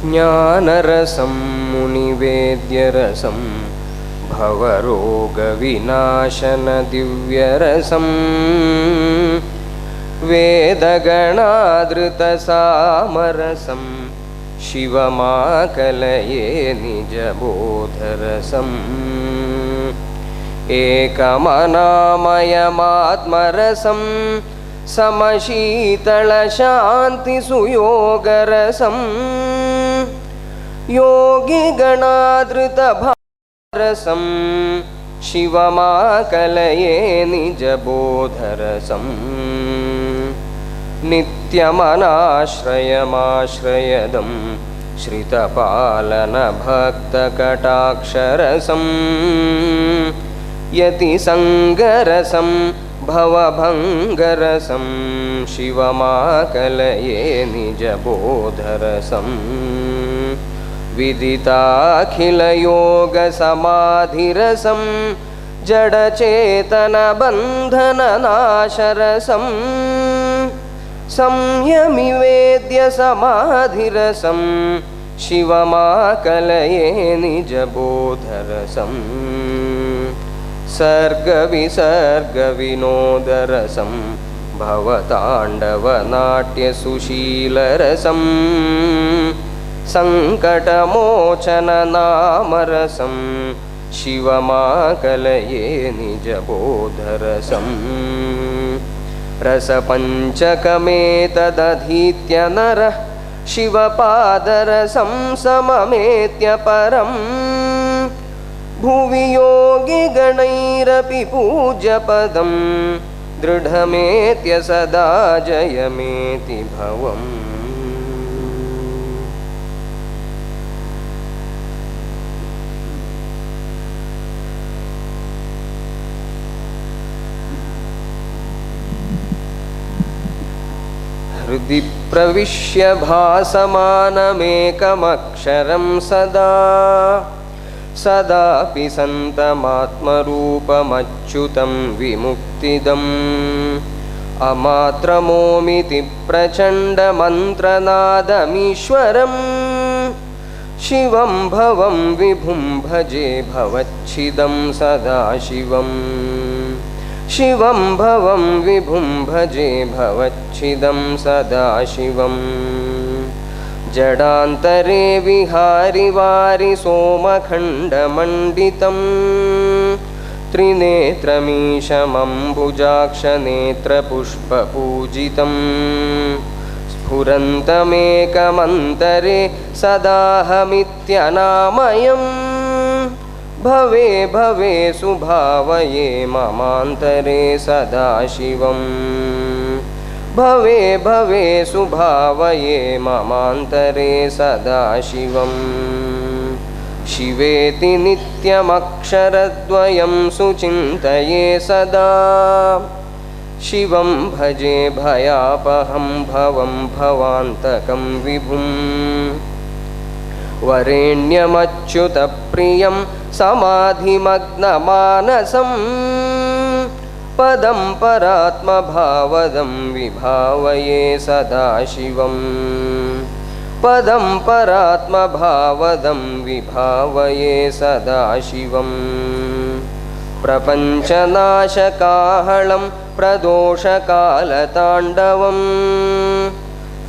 ज्ञानरसं मुनिवेद्यरसं भवरोगविनाशनदिव्यरसं वेदगणादृतसामरसं शिवमाकलये निजबोधरसम् एकमनामयमात्मरसं समशीतलशान्तिसुयोगरसं योगिगणादृतभारसं शिवमाकलये निजबोधरसं नित्यमनाश्रयमाश्रयदं श्रितपालनभक्तकटाक्षरसं यतिसङ्गरसं भवभङ्गरसं शिवमाकलये निजबोधरसं विदिताखिलयोगसमाधिरसं जडचेतनबन्धननाशरसं संयमिवेद्यसमाधिरसं शिवमाकलये निजबोधरसं सर्गविसर्गविनोदरसं भवताण्डवनाट्यसुशीलरसं सङ्कटमोचननामरसं शिवमाकलये निजबोधरसं रसपञ्चकमेतदधीत्य नरः शिवपादरसं सममेत्य परम् भुवि योगिगणैरपि पूज्यपदं दृढमेत्य सदा जयमेति भवम्। हृदि प्रविश्य भासमानमेकमक्षरं सदा सदापि सन्तमात्मरूपमच्युतं विमुक्तिदम् अमात्रमोमिति प्रचण्डमन्त्रनादमीश्वरं शिवं भवं विभुं भजे भवच्छिदं सदाशिवम् शिवं भवं विभुं भजे भवच्छिदं सदाशिवम् जडान्तरे विहारि वारि सोमखण्डमण्डितं त्रिनेत्रमीशमम्बुजाक्षनेत्रपुष्पपूजितं स्फुरन्तमेकमन्तरे सदाहमित्यनामयम् भवे भवे सुभावये ममान्तरे सदाशिवम् भवे भवे सुभावये ममान्तरे सदाशिवम् शिवेति नित्यमक्षरद्वयं सुचिन्तये सदा शिवं भजे भयापहं भवं भवान्तकं विभुम् वरेण्यमच्युतप्रियं समाधिमग्नमानसं पदं परात्मभावदं विभावये सदाशिवम् पदं परात्मभावदं विभावये सदाशिवम् प्रपञ्चनाशकाहलं प्रदोषकालताण्डवम्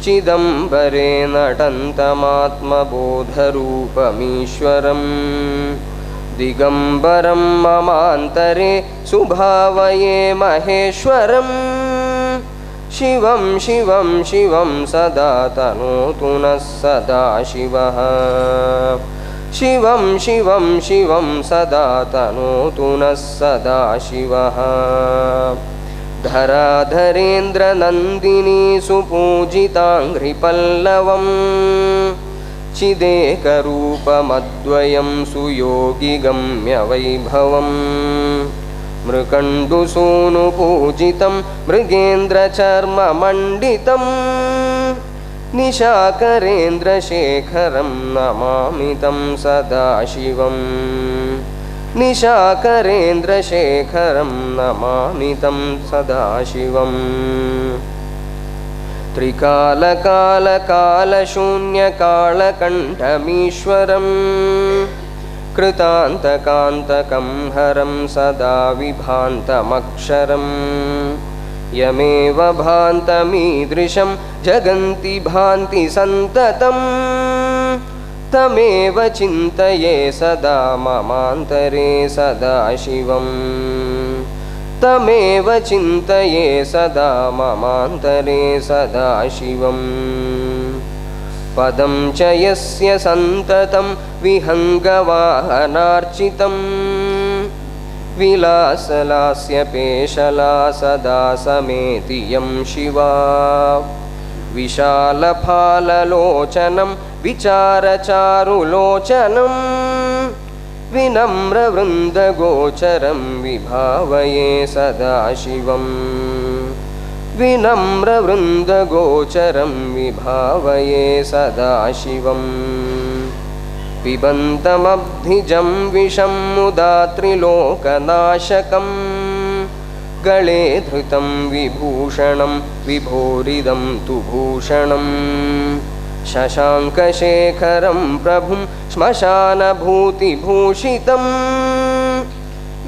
चिदम्बरे नटन्तमात्मबोधरूपमीश्वरम् दिगम्बरं ममान्तरे सुभावये महेश्वरम् शिवं शिवं शिवं सदा तनोतु नः सदाशिवः शिवं शिवं शिवं सदा तनोतु नः सदाशिवः धराधरेन्द्रनन्दिनी सुपूजिताङ्घ्रिपल्लवम् चिदेकरूपमद्वयं सुयोगिगम्यवैभवम् मृकण्डुसूनुपूजितं मृगेन्द्रचर्ममण्डितं निशाकरेन्द्रशेखरं नमामि तं सदाशिवम् निशाकरेन्द्रशेखरं नमामि तं सदाशिवम् त्रिकालकालकालशून्यकालकण्ठमीश्वरं कृतान्तकान्तकं हरं सदा विभान्तमक्षरं यमेव भान्तमीदृशं जगन्ति भान्ति सन्ततं तमेव चिन्तये सदा ममान्तरे सदाशिवं तमेव चिन्तये सदा ममान्तरे सदाशिवं पदं च यस्य सन्ततं विहङ्गवाहनार्चितं विलासलास्यपेशला सदा समेति यं शिवा विशालफाललोचनं विचारचारुलोचनं विनम्रवृन्दगोचरं विभावये सदाशिवं विनम्रवृन्दगोचरं विभावये सदाशिवं पिबन्तमब्धिजं विषं मुदा त्रिलोकनाशकं गळे धृतं विभूषणं विभोरिदं तु भूषणं शशाङ्कशेखरं प्रभुं श्मशानभूतिभूषितं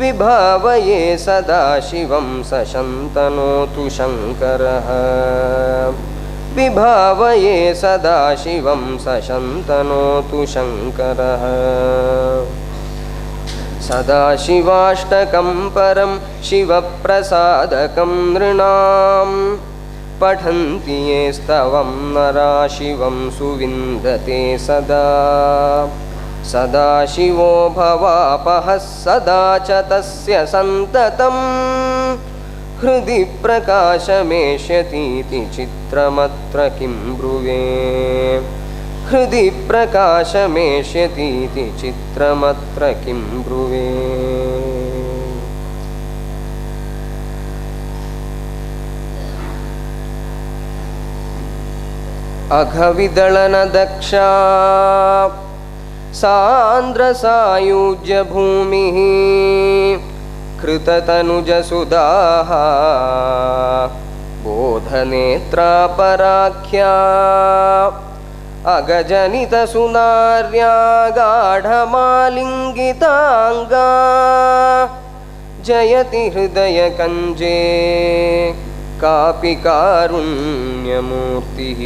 विभावये सदाशिवं सशन्तनोतु शङ्करः विभावये सदाशिवं सशन्तनोतु शङ्करः सदाशिवाष्टकं परं शिवप्रसादकं नृणां पठन्ति ये स्तवं नरा शिवं सुविन्दते सदा सदाशिवो भवापहः सदा च तस्य सन्ततं हृदि प्रकाशमेष्यतीति चित्रमत्र किं ब्रुवे हृदि प्रकाशमेष्यतीति चित्रमत्र किं ब्रुवे अघविदलनदक्षा सान्द्रसायुज्यभूमिः कृततनुजसुधाः बोधनेत्रापराख्या अगजनितसुनार्या गाढमालिङ्गिताङ्गा जयति हृदयकञ्जे कापि कारुण्यमूर्तिः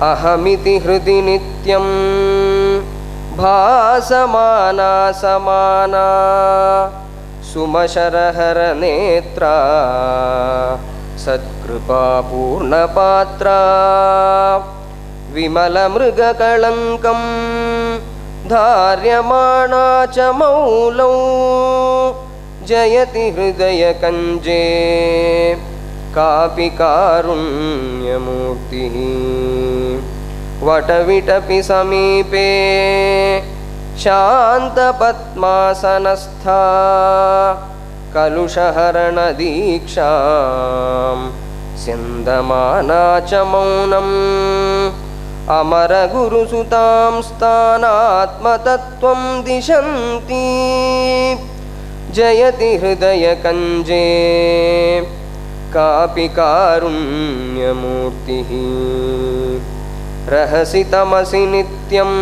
अहमिति हृदि नित्यं भासमाना समाना सुमशरहरनेत्रा सत्कृपापूर्णपात्रा विमलमृगकळङ्कं धार्यमाणा च मौलौ जयति हृदयकञ्जे कापि कारुण्यमूर्तिः वटविटपि समीपे शान्तपद्मासनस्था कलुषहरणदीक्षां स्यन्दमाना च मौनम् अमरगुरुसुतां स्थानात्मतत्त्वं दिशन्ति जयति हृदयकञ्जे कापि कारुण्यमूर्तिः रहसि तमसि नित्यं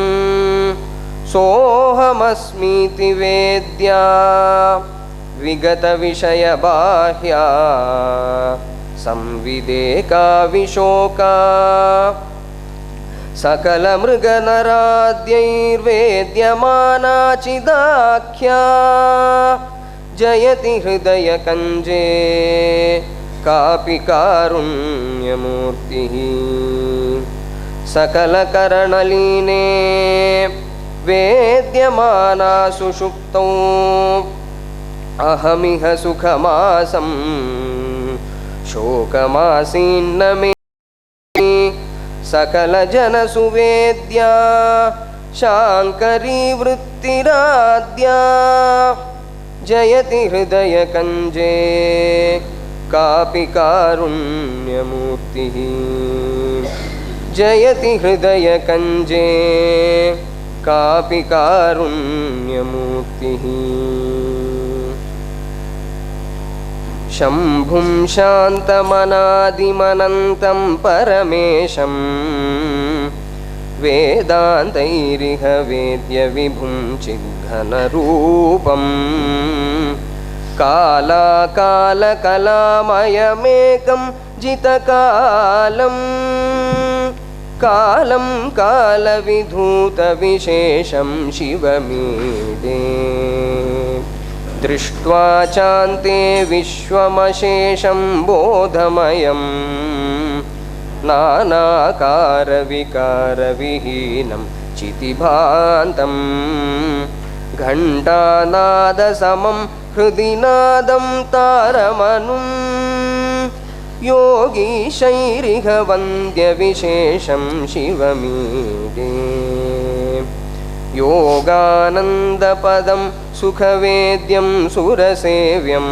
सोऽहमस्मीति वेद्या विगतविषयबाह्या संविदेका विशोका सकलमृगनराद्यैर्वेद्यमाना चिदाख्या जयति हृदयकञ्जे कापि कारुण्यमूर्तिः सकलकरणलीने वेद्यमाना सुषुप्तौ अहमिह सुखमासं शोकमासीन्न मे सकलजनसुवेद्या शाङ्करी वृत्तिराद्या जयति हृदयकञ्जे कापि कारुण्यमूर्तिः जयति हृदयकञ्जे कापि कारुण्यमूर्तिः शम्भुं शान्तमनादिमनन्तं परमेशं वेदान्तैरिह वेद्यविभुं चिद्घनरूपं कालाकालकलामयमेकं जितकालं कालं कालविधूतविशेषं शिवमीडे दृष्ट्वा चान्ते विश्वमशेषं बोधमयं नानाकारविकारविहीनं चितिभान्तं घण्टानादसमं हृदि नादं तारमनुं योगीशैरिह वन्द्यविशेषं शिवमीडे योगानन्दपदं सुखवेद्यं सुरसेव्यं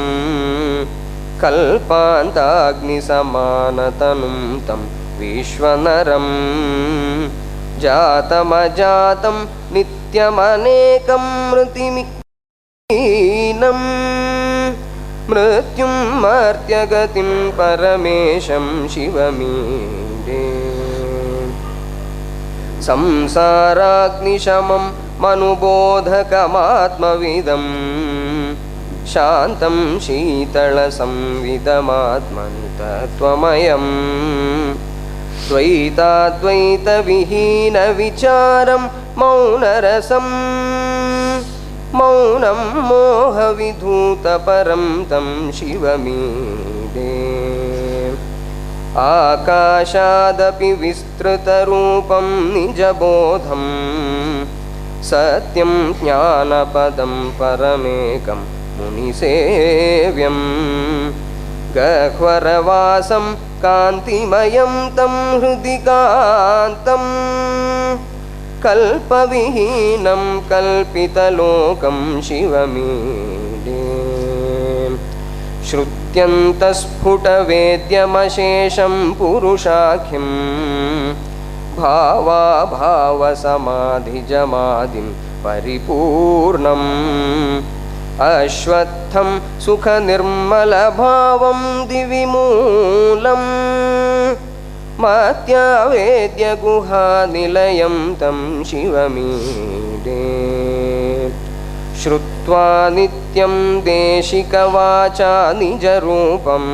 कल्पान्ताग्निसमानतनुं तं विश्वनरं जातमजातं नित्यमनेकं मृतिमीनं मृत्युं मर्त्यगतिं परमेशं शिवमीडे संसाराग्निशमं मनुबोधकमात्मविदं शान्तं शीतलसंविदमात्मनि तत्त्वमयं द्वैताद्वैतविहीनविचारं मौनरसं मौनं मोहविधूतपरं तं शिवमीडे आकाशादपि विस्तृतरूपं निजबोधं सत्यं ज्ञानपदं परमेकं मुनिसेव्यं गह्वरवासं कान्तिमयं तं हृदि कान्तं कल्पविहीनं कल्पितलोकं शिवमीडे श्रुत्यन्तस्फुटवेद्यमशेषं पुरुषाख्यं भावाभावसमाधिजमादिं परिपूर्णम् अश्वत्थं सुखनिर्मलभावं दिविमूलं मत्यावेद्यगुहानिलयं तं शिवमीडे श्रुत्वा नित्यं देशिकवाचा निजरूपं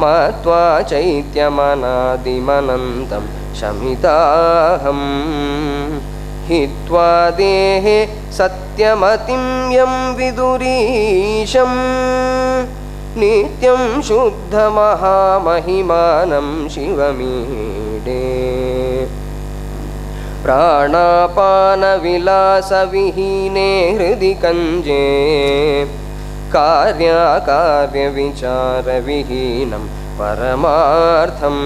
मत्वा चैत्यमनादिमनन्तं शमिताहं हित्वा देहे सत्यमतिं यं विदुरीशं नित्यं शुद्धमहामहिमानं शिवमीडे प्राणापानविलासविहीने हृदि कञ्जे कार्याकार्यविचारविहीनं परमार्थं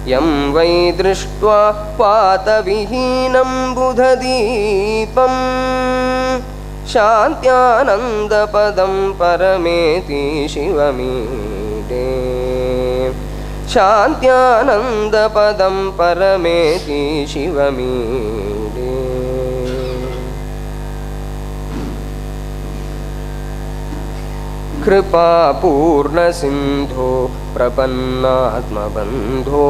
यं वै दृष्ट्वा पातविहीनं बुधदीपं शान्त्यानन्दपदं परमेति शिवमीडे शान्त्यानन्दपदं परमेति शिवमीडे कृपापूर्णसिन्धो प्रपन्नात्मबन्धो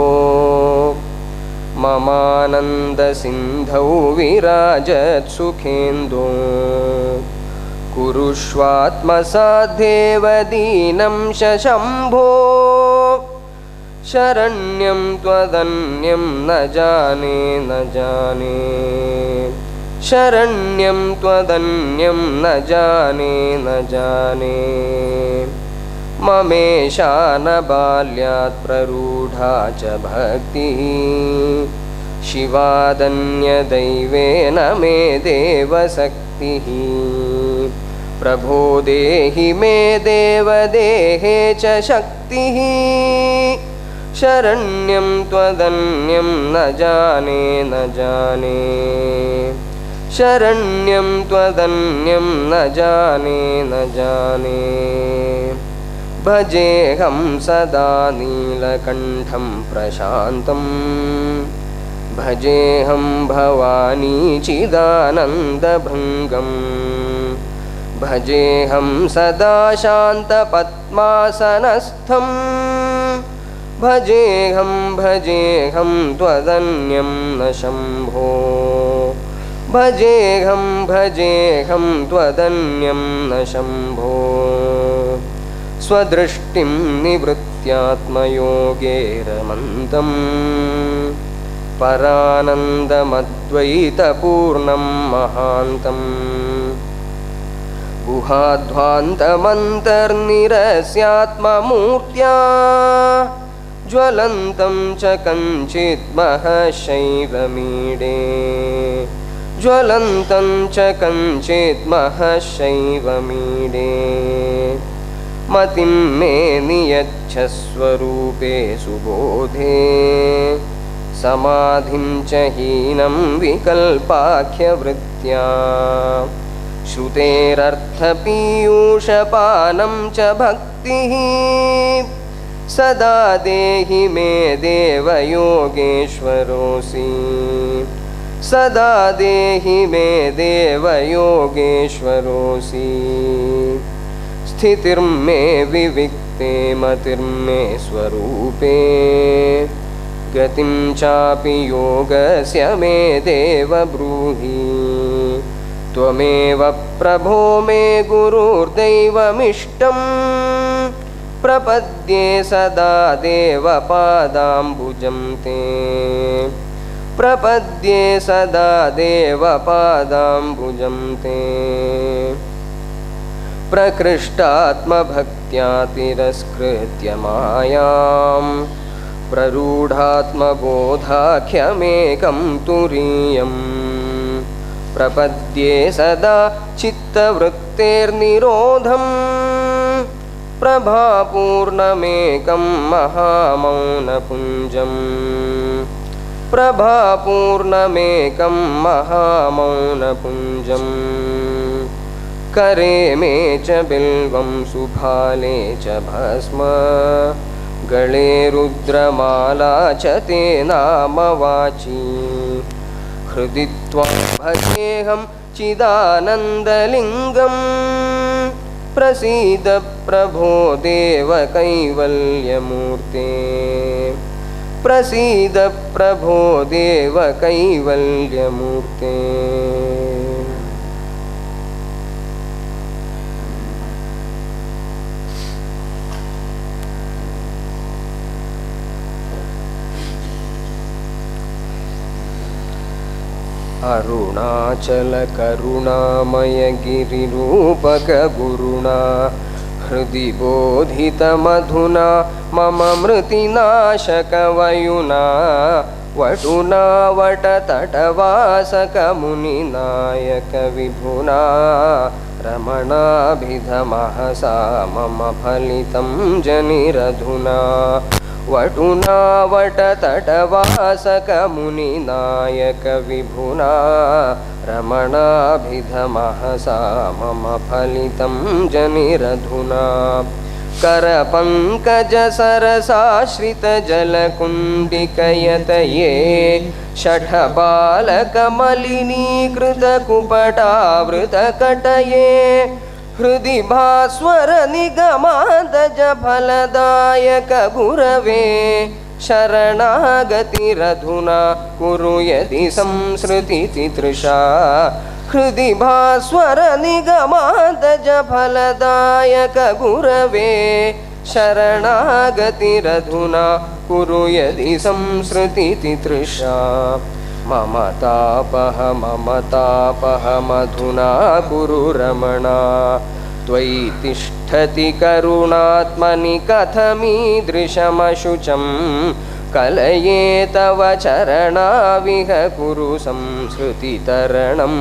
ममानन्दसिन्धौ विराजत्सुखेन्दो कुरुष्वात्मसाद्धेव दीनं शशम्भो शरण्यं त्वदन्यं न जाने न जाने शरण्यं त्वदन्यं न जाने न जाने ममेशा न बाल्यात् प्ररूढा च भक्तिः शिवादन्यदैवेन मे देवशक्तिः प्रभो देहि मे देवदेहे च शक्तिः शरण्यं त्वदन्यं न जाने न जाने शरण्यं त्वदन्यं न जाने न जाने भजेऽहं सदा नीलकण्ठं प्रशान्तं भजेऽहं भवानी चिदानन्दभृङ्गं भजेऽहं सदा शान्तपद्मासनस्थं भजेऽहं त्वदन्यं न शम्भो भजेऽहं त्वदन्यं न शम्भो स्वदृष्टिं निवृत्त्यात्मयोगे रमन्तं परानन्दमद्वैतपूर्णं महान्तम् गुहाध्वान्तमन्तर्निरस्यात्ममूर्त्या ज्वलन्तं च कञ्चित् महशैवमीडे ज्वलन्तं च कञ्चित् महशैवमीडे मतिं मे नियच्छ स्वरूपे सुबोधे समाधिं च हीनं विकल्पाख्यवृत्त्या श्रुतेरर्थपीयूषपानं च भक्तिः सदा देहि मे देव योगेश्वरोऽसि सदा देहि मे देव योगेश्वरोऽसि स्थितिर्मे विविक्ते मतिर्मे स्वरूपे गतिं चापि योगस्य मे देव ब्रूहि त्वमेव प्रभो मे गुरुर्दैवमिष्टं प्रपद्ये सदा देवपादाम्बुजं ते प्रपद्ये सदा देवपादाम्बुजं ते प्रकृष्टात्मभक्त्या तिरस्कृत्य मायां प्ररूढात्मबोधाख्यमेकं तुरीयम् प्रपद्ये सदा चित्तवृत्तेर्निरोधं प्रभापूर्णमेकं महामौनपुञ्जं प्रभापूर्णमेकं महामौनपुञ्जं करे मे च बिल्वं सुभाले च भस्म गले रुद्रमाला च ते नाम वाची हृदि त्वां भजेऽहं चिदानन्दलिङ्गं प्रसीद प्रभो देव कैवल्यमूर्ते प्रसीद प्रभो देव कैवल्यमूर्ते अरुणाचल करुणामय गिरिरूपक गुरुणा हृदि बोधितमधुना मम मृतिनाशकवयुना वटुना वटतटवासक मुनिनायक विभुना रमणाभिधमहसा मम फलितं जनिरधुना वटुना वटतटवासक मुनिनायक विभुना रमणाभिधमहसा मम फलितं जनिरधुना करपङ्कजसरसाश्रितजलकुण्डिकयतये षठबालकमलिनीकृतकुपटावृतकटये हृदि भास्वर निगमादज फलदायक गुरवे शरणागतिरधुना कुरु यदि संसृतितितृषा हृदि भास्वर निगमादज फलदायक गुरवे शरणागतिरधुना कुरु यदि संसृतितितृषा ममतापहमधुना कुरु रमणा त्वयि तिष्ठति करुणात्मनि कथमीदृशमशुचं कलये तव चरणाविह कुरु संसृतितरणं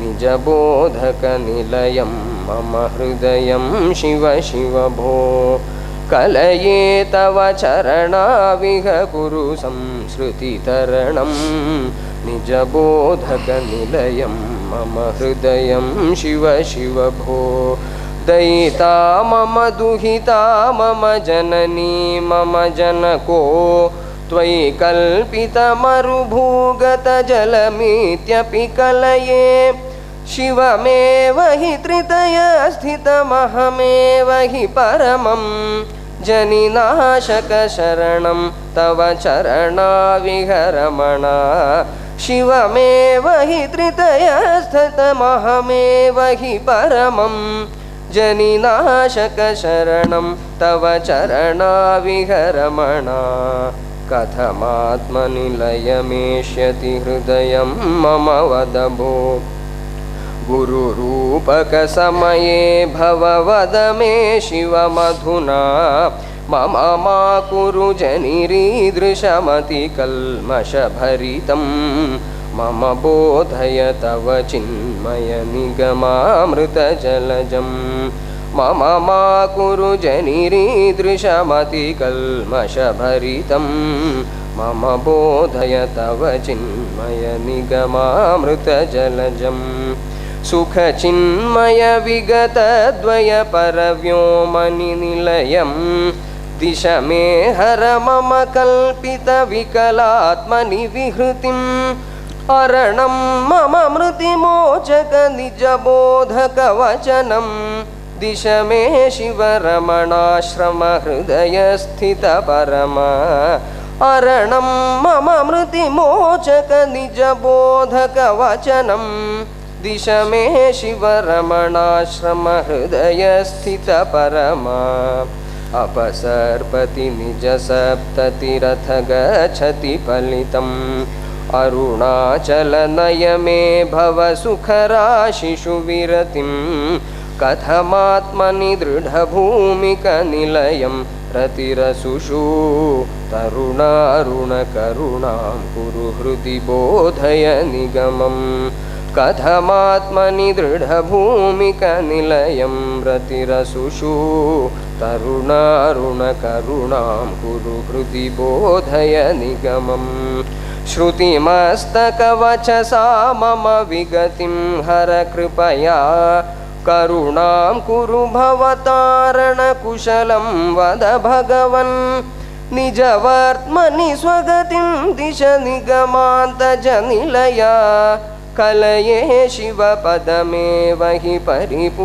निजबोधकनिलयं मम हृदयं शिव शिव भो कलये तव चरणाविह कुरु संसृतितरणं निजबोधकनिलयं मम हृदयं शिव शिव भो दयिता मम दुहिता मम जननी मम जनको त्वयि कल्पितमरुभूगतजलमित्यपि कलये शिवमेव हि त्रितयस्थितमहमेव हि परमं जनिनाशकशरणं तव चरणाविहरमण शिवमेव हि त्रितयस्थितमहमेव हि परमं जनिनाशकशरणं तव चरणाविहरमण कथमात्मनिलयमेष्यति हृदयं मम वद भो गुरुरूपकसमये भव वद मे शिवमधुना मम मा कुरु जनिरीदृशमतिकल्मषभरितं मम बोधय तव चिन्मयनिगमामृतजलजं मम मा कुरु जनिरीदृशमतिकल्मषभरितं मम बोधय तव चिन्मयनिगमामृतजलजं सुखचिन्मयविगतद्वयपरव्योमनिनिलयं दिश मे हर मम कल्पितविकलात्मनिविहृतिम् अरणं मम मृतिमोचकनिजबोधकवचनं दिश मे शिवरमणाश्रमहृदयस्थितपरमा अरणं मम मृतिमोचकनिजबोधकवचनं दिश मे शिवरमणाश्रमहृदयस्थितपरमा अपसर्पति निजसप्ततिरथ गच्छति फलितम् अरुणाचलनय मे भव सुखराशिषु विरतिं कथमात्मनि दृढभूमिकनिलयं रतिरसुषु तरुणारुणकरुणां कुरु हृदि बोधय निगमं कथमात्मनि दृढभूमिकनिलयं रतिरसुषु तरुणारुणकरुणां कुरु हृदि बोधय निगमं श्रुतिमस्तकवचसा मम विगतिं हर कृपया करुणां कुरु भवतारणकुशलं वद भगवन् निजवर्त्मनि स्वगतिं दिश निगमान्तजनिलया कलये शिवपदमेव हि परिपूरितसुखदं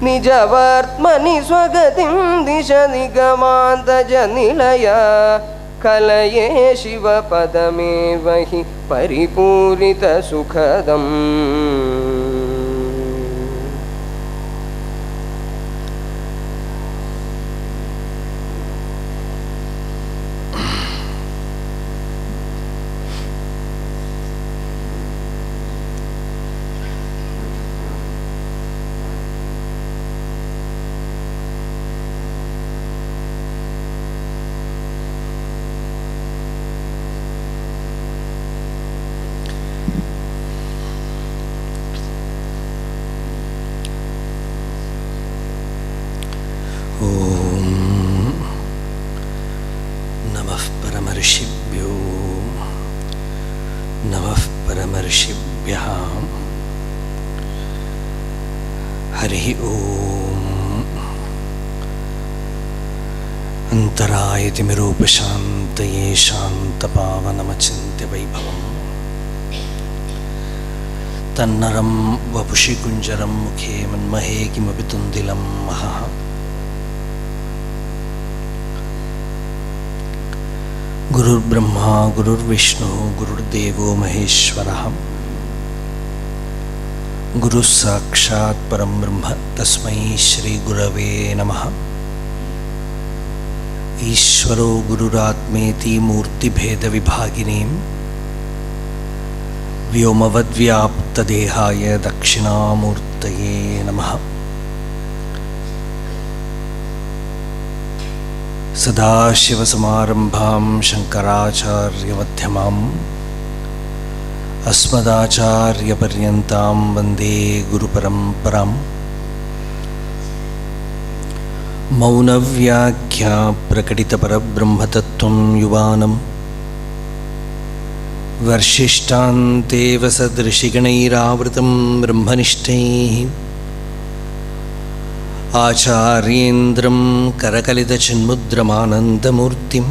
निजवर्त्मनि स्वगतिं दिश निगमान्तजनिलया कलये शिवपदमेव हि परिपूरितसुखदम् परमर्षिभ्यः हरिः ओम् अन्तरायतिमिरोपशान्तये शान्तपावनमचिन्त्य वैभवम् तन्नरं वपुषि कुञ्जरं मुखे मन्महे किमपि तुन्दिलं महः गुरुर्ब्रह्मा गुरुर्विष्णु गुरुर्देवो महेश्वरः गुरुः साक्षात् परं ब्रह्म तस्मै श्री गुरवे नमः। ईश्वरो गुरुरात्मेति मूर्तिभेदविभागिनीं व्योमवद्व्याप्तदेहाय दक्षिणामूर्तये नमः। सदाशिवसमारम्भां शङ्कराचार्यमध्यमाम् अस्मदाचार्यपर्यन्तां वन्दे गुरुपरम्पराम्। मौनव्याख्या प्रकटितपरब्रह्मतत्त्वं युवानं वर्षिष्ठान्तेव सदृशिगणैरावृतं ब्रह्मनिष्ठैः आचार्येन्द्रं करकलितचिन्मुद्रमानन्दमूर्तिं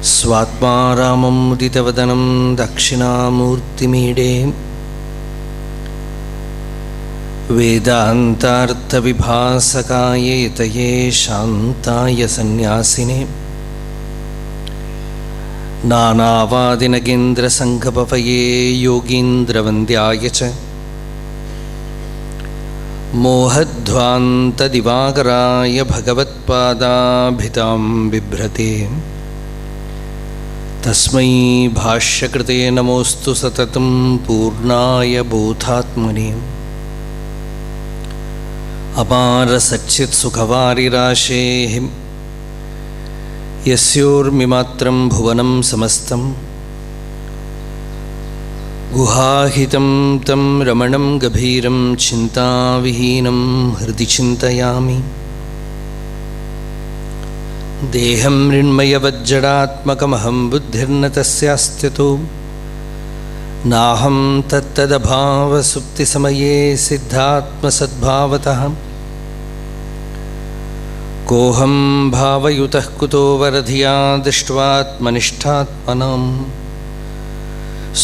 स्वात्मा रामं मुदितवदनं दक्षिणामूर्तिमीडे वेदान्तार्थविभासकाय यतये शान्ताय सन्न्यासिने नानावादिनगेन्द्रसङ्घपवये योगीन्द्रवन्द्याय च मोहध्वान्तदिवाकराय भगवत्पादाभितां बिभ्रते तस्मै भाष्यकृते नमोऽस्तु सततं पूर्णाय बोधात्मने अपारसच्चित्सुखवारिराशेः यस्योर्मिमात्रं भुवनं समस्तं गुहाहितं तं रमणं गभीरं चिन्ताविहीनं हृदि चिन्तयामि। देहं मृण्मयवज्जडात्मकमहं बुद्धिर्न तस्यास्त्यतो नाहं तत्तदभावसुप्तिसमये सिद्धात्मसद्भावतः कोऽहं भावयुतः कुतो वरधिया दृष्ट्वात्मनिष्ठात्मनां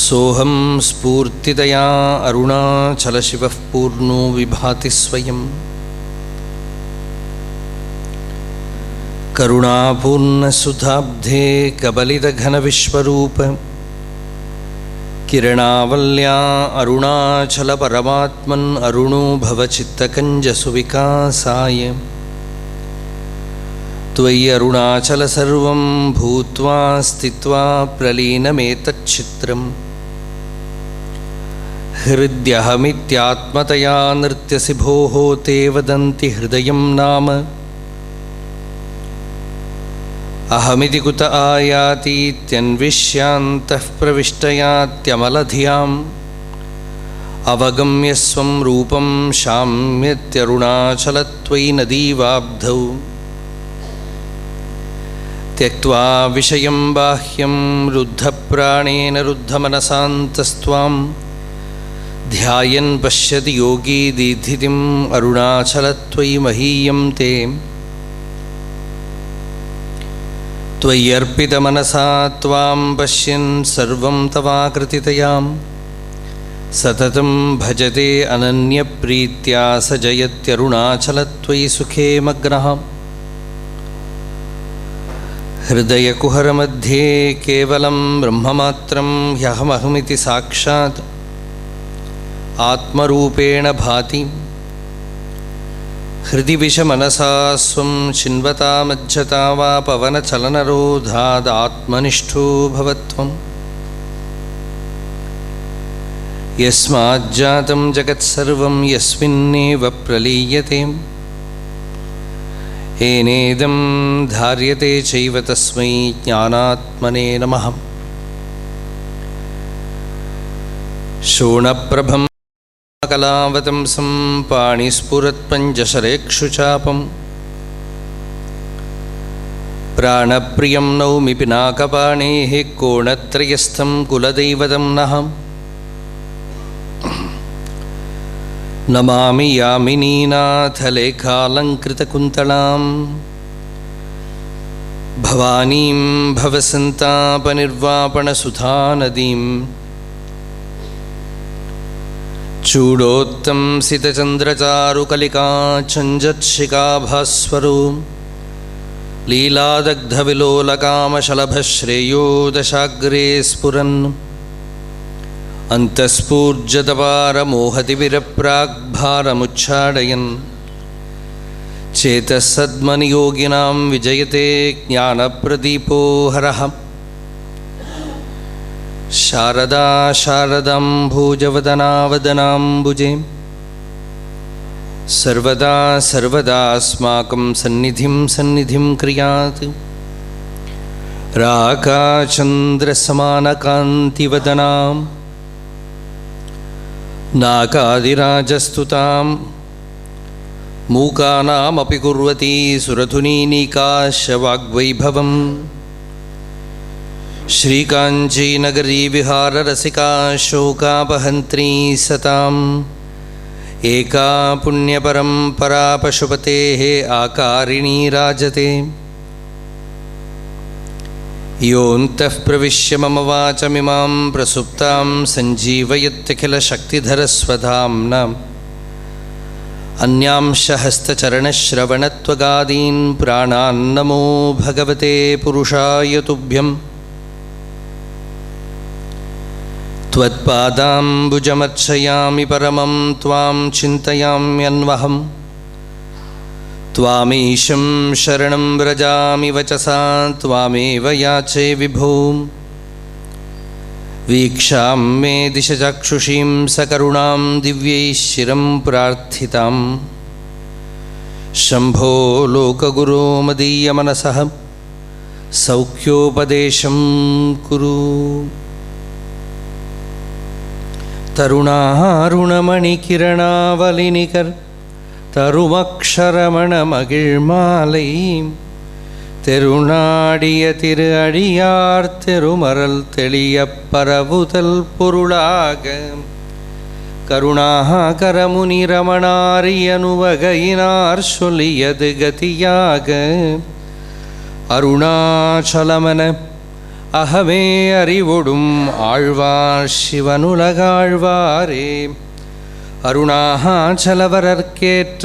सोऽहं स्फूर्तितया अरुणाचलशिवः पूर्णो विभाति स्वयं करुणापूर्णसुधाब्धे कबलितघनविश्वरूप किरणावल्या अरुणाचलपरमात्मन् अरुणो भवचित्तकञ्जसुविकासाय त्वयि अरुणाचल सर्वं भूत्वा स्थित्वा प्रलीनमेतच्चित्रम् हृद्यहमित्यात्मतया नृत्यसि भोः ते वदन्ति हृदयं नाम अहमिति कुत आयातीत्यन्विष्यान्तः प्रविष्टयात्यमलधियाम् अवगम्य स्वं रूपं शाम्यत्यरुणाचलत्वयि नदीवाब्धौ त्यक्त्वा विषयं बाह्यं रुद्धप्राणेन रुद्धमनसान्तस्त्वां ध्यायन् पश्यति योगी दीधितिम् अरुणाचलत्वयि महीयं ते त्वय्यर्पितमनसा त्वां पश्यन् सर्वं तवाकृतितयां सततं भजते अनन्यप्रीत्या स जयत्यरुणाचलत्वयि सुखे मग्नः हृदयकुहरमध्ये केवलं ब्रह्ममात्रं ह्यहमहमिति साक्षात् आत्मरूपेण भाति हृदि विषमनसा स्वं चिन्वता मज्जता वा पवनचलनरोधादात्मनिष्ठो भवत्वम् यस्माज्जातं जगत्सर्वं यस्मिन्नेव प्रलीयते येनेदं धार्यते चैव तस्मै ज्ञानात्मने नमः। शोणप्रभं कलावतंसं पाणिस्फुरत्पञ्चशरेक्षुचापं प्राणप्रियं नौमि पिनाकपाणेः कोणत्रयस्थं कुलदैवतं नः। नमामि यामिनीनाथलेखालङ्कृतकुन्तलां भवानीं भवसन्तापनिर्वापणसुधानदीं चूडोत्तंसितचन्द्रचारुकलिकाचञ्जत्शिखाभास्वरो लीलादग्धविलोलकामशलभश्रेयो दशाग्रे स्फुरन् अन्तःस्फूर्जतपारमोहतिविरप्राग्भारमुच्चाडयन् चेतसद्मनियोगिनां विजयते ज्ञानप्रदीपो हरः। शारदा शारदाम्भोजवदनावदनाम्बुजे सर्वदा सर्वदास्माकं सन्निधिं क्रियात्। राकाचन्द्रसमानकान्तिवदनां नाकादिराजस्तुतां मूकानामपि कुर्वती सुरधुनीनीकाशवाग्वैभवम्। श्रीकाञ्चीनगरी विहाररसिका शोकापहन्त्री सताम् एका पुण्यपरम्परा पशुपतेः आकारिणी राजते। योऽन्तः प्रविश्य मम वाचमिमां प्रसुप्तां सञ्जीवयत्यखिलशक्तिधरस्वधाम्ना अन्यांश हस्तचरणश्रवणत्वगादीन् प्राणान्नमो भगवते पुरुषाय तुभ्यम् त्वत्पादाम्बुजमर्चयामि परमं त्वां चिन्तयाम्यन्वहम् त्वामीशं शरणं व्रजामि वचसा त्वामेव याचे विभो वीक्षां मे दिशचक्षुषीं सकरुणां दिव्यैः शिरं प्रार्थितां शम्भो लोकगुरो मदीयमनसः सौख्योपदेशं कुरु तरुणारुणमणिकिरणावलिनिकर् तरुमक्षरमणमगिழ்மாலை தெருநாடிய திரு அடியார் தெருமரல் தெளியப் பரவுதல் பொருளாக கருணாகரமுனி ரமணாரியனுவகையினார் சொல்லியது கதியாக அருணாச்சலமன அகமே அறிவொடும் ஆழ்வார் சிவனுலகாழ்வாரே அருணாச்சலவரர்க்கேற்ற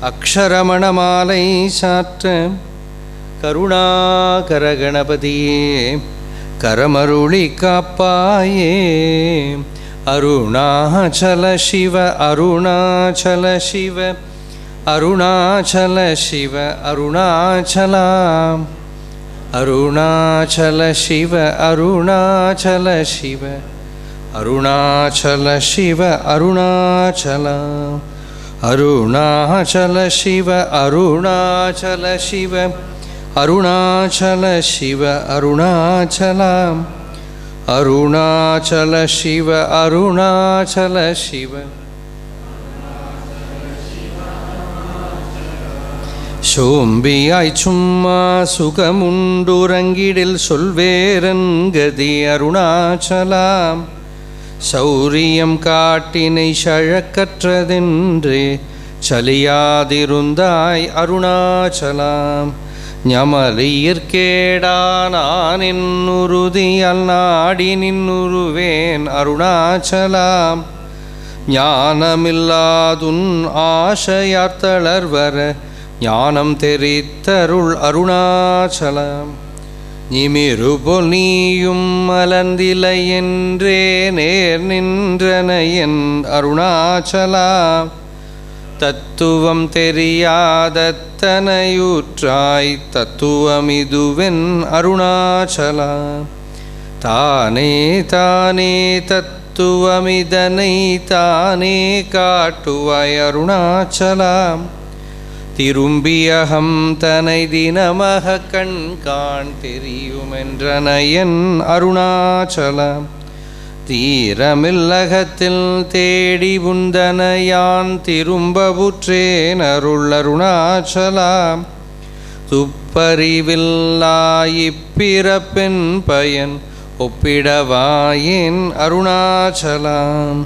அக்ஷரமணமாலை சாற்ற கருணாகர கணபதியே கரமருளி காப்பாயே அருணாச்சல சிவ அருணாச்சல சிவ அருணாச்சல சிவ அருணாச்சலாம் அருணாச்சல சிவ அருணாச்சல சிவ அருணாச்சல சிவ அருணாச்சலம் அருணாச்சல சிவ அருணாச்சல சிவ அருணாச்சல சிவ அருணாச்சலம் அருணாச்சல சிவ அருணாச்சல சிவ சோம்பியாய் சும்மா சுகமுண்டுறங்கிடில் சொல்வேரன் கதி அருணாச்சலாம் சௌரியம் காட்டினை சழக்கற்றதென்றே சலியாதிருந்தாய் அருணாச்சலாம் ஞமலியிற்கேடானான் என்னுறுதியால் நாடி நின்னுருவேன் அருணாச்சலாம் ஞானமில்லாதுன் ஆசையார்த்தளர்வர ஞானம் தெரித்தருள் அருணாச்சலம் நிமிருபொல் நீயும் மலர்ந்திலை என்றே நேர் நின்றனையன் அருணாச்சலம் தத்துவம் தெரியாதத்தனையூற்றாய் தத்துவமிதுவென் அருணாச்சலம் தானே தானே தத்துவமிதனை தானே காட்டுவாய் அருணாச்சலம் திரும்பியகம் தனை தினமக கண்காண் தெரியுமென்றனையன் அருணாச்சலம் தீரமில்லகத்தில் தேடி உந்தனையான் திரும்பவுற்றேன் அருள் அருணாச்சலம் துப்பறிவில்லாயிப்பிறப்பென் பயன் ஒப்பிடவாயேன் அருணாச்சலம்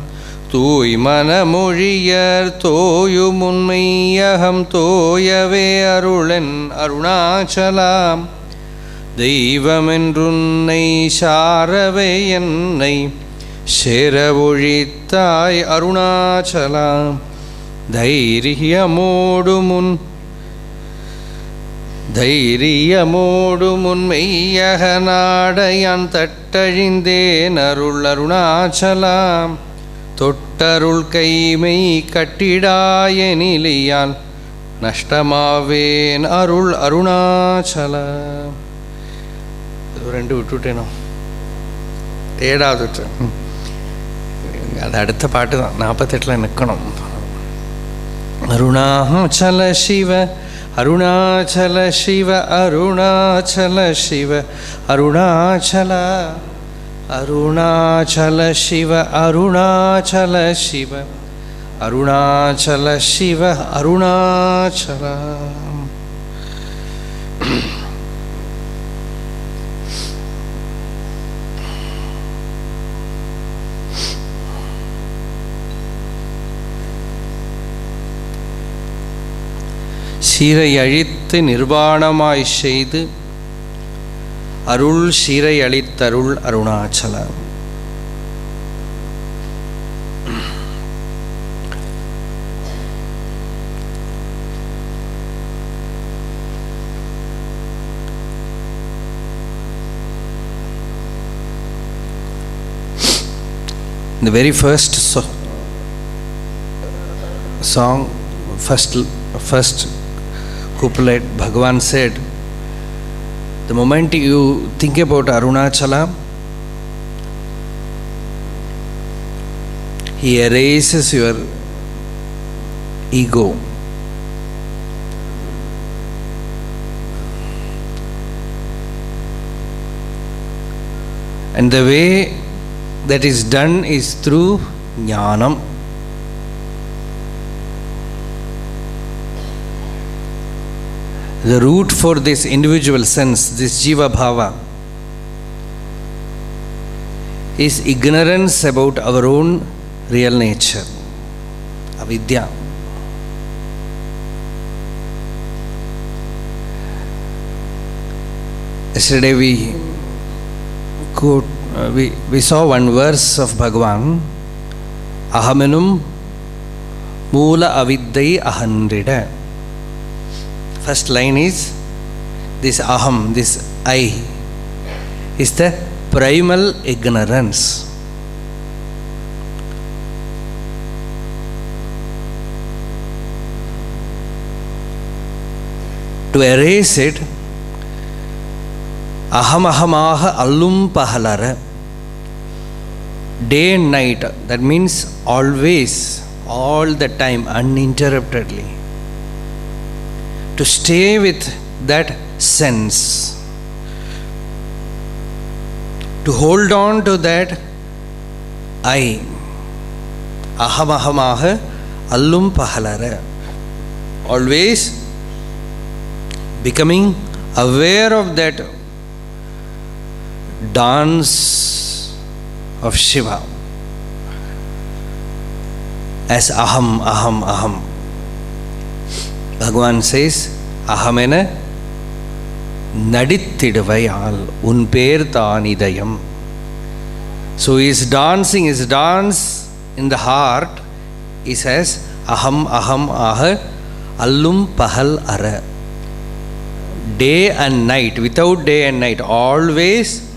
தூய் மனமொழியர் தோயும் உண்மையகம் தோயவே அருளன் அருணாச்சலம் தெய்வமென்றுன்னை சாரவே என்னை சேரவொழித்தாய் அருணாச்சலம் தைரியமோடு முன்மெய்யக நாடையான் தட்டழிந்தேன் அருள் அருணாச்சலம் தொட்டருள் கைமை கட்டிடாயனிலியால் நஷ்டமாவேன் அருள் அருணாச்சலம். ரெண்டு விட்டுவிட்டேனோ, தேடாது விட்டேன். அது அடுத்த பாட்டு தான், 48 நிற்கணும். அருணாச்சல சிவ அருணாச்சல சிவ அருணாச்சல சிவ அருணாச்சல அருணாச்சல சிவ அருணாச்சல சிவ அருணாச்சல சிவ அருணாச்சல. சீரை அழித்து நிர்வாணமாய் செய்து அருள் சீரை அளித்தருள் Arunachal. The very first song, first couplet, Bhagavan said, the moment you think about Arunachala, he erases your ego. And the way that is done is through jnanam. The root for this individual sense, this jiva bhava, is ignorance about our own real nature, avidya. Yesterday we saw one verse of Bhagavan, ahamenum moola aviddai ahandrida. First line is, this aham, this I, is the primal ignorance. To erase it, aham ahamaha allum pahalara, day and night, that means always, all the time, uninterruptedly, to stay with that sense, to hold on to that I, aham ahamaha allum pahalara, always becoming aware of that dance of Shiva as aham, aham, aham. Bhagavan says, ahamena nadittiduvayal unper thanidayam. So his dance in the heart, he says, aham, aham, aha, allum pahal ara. Day and night, without day and night, always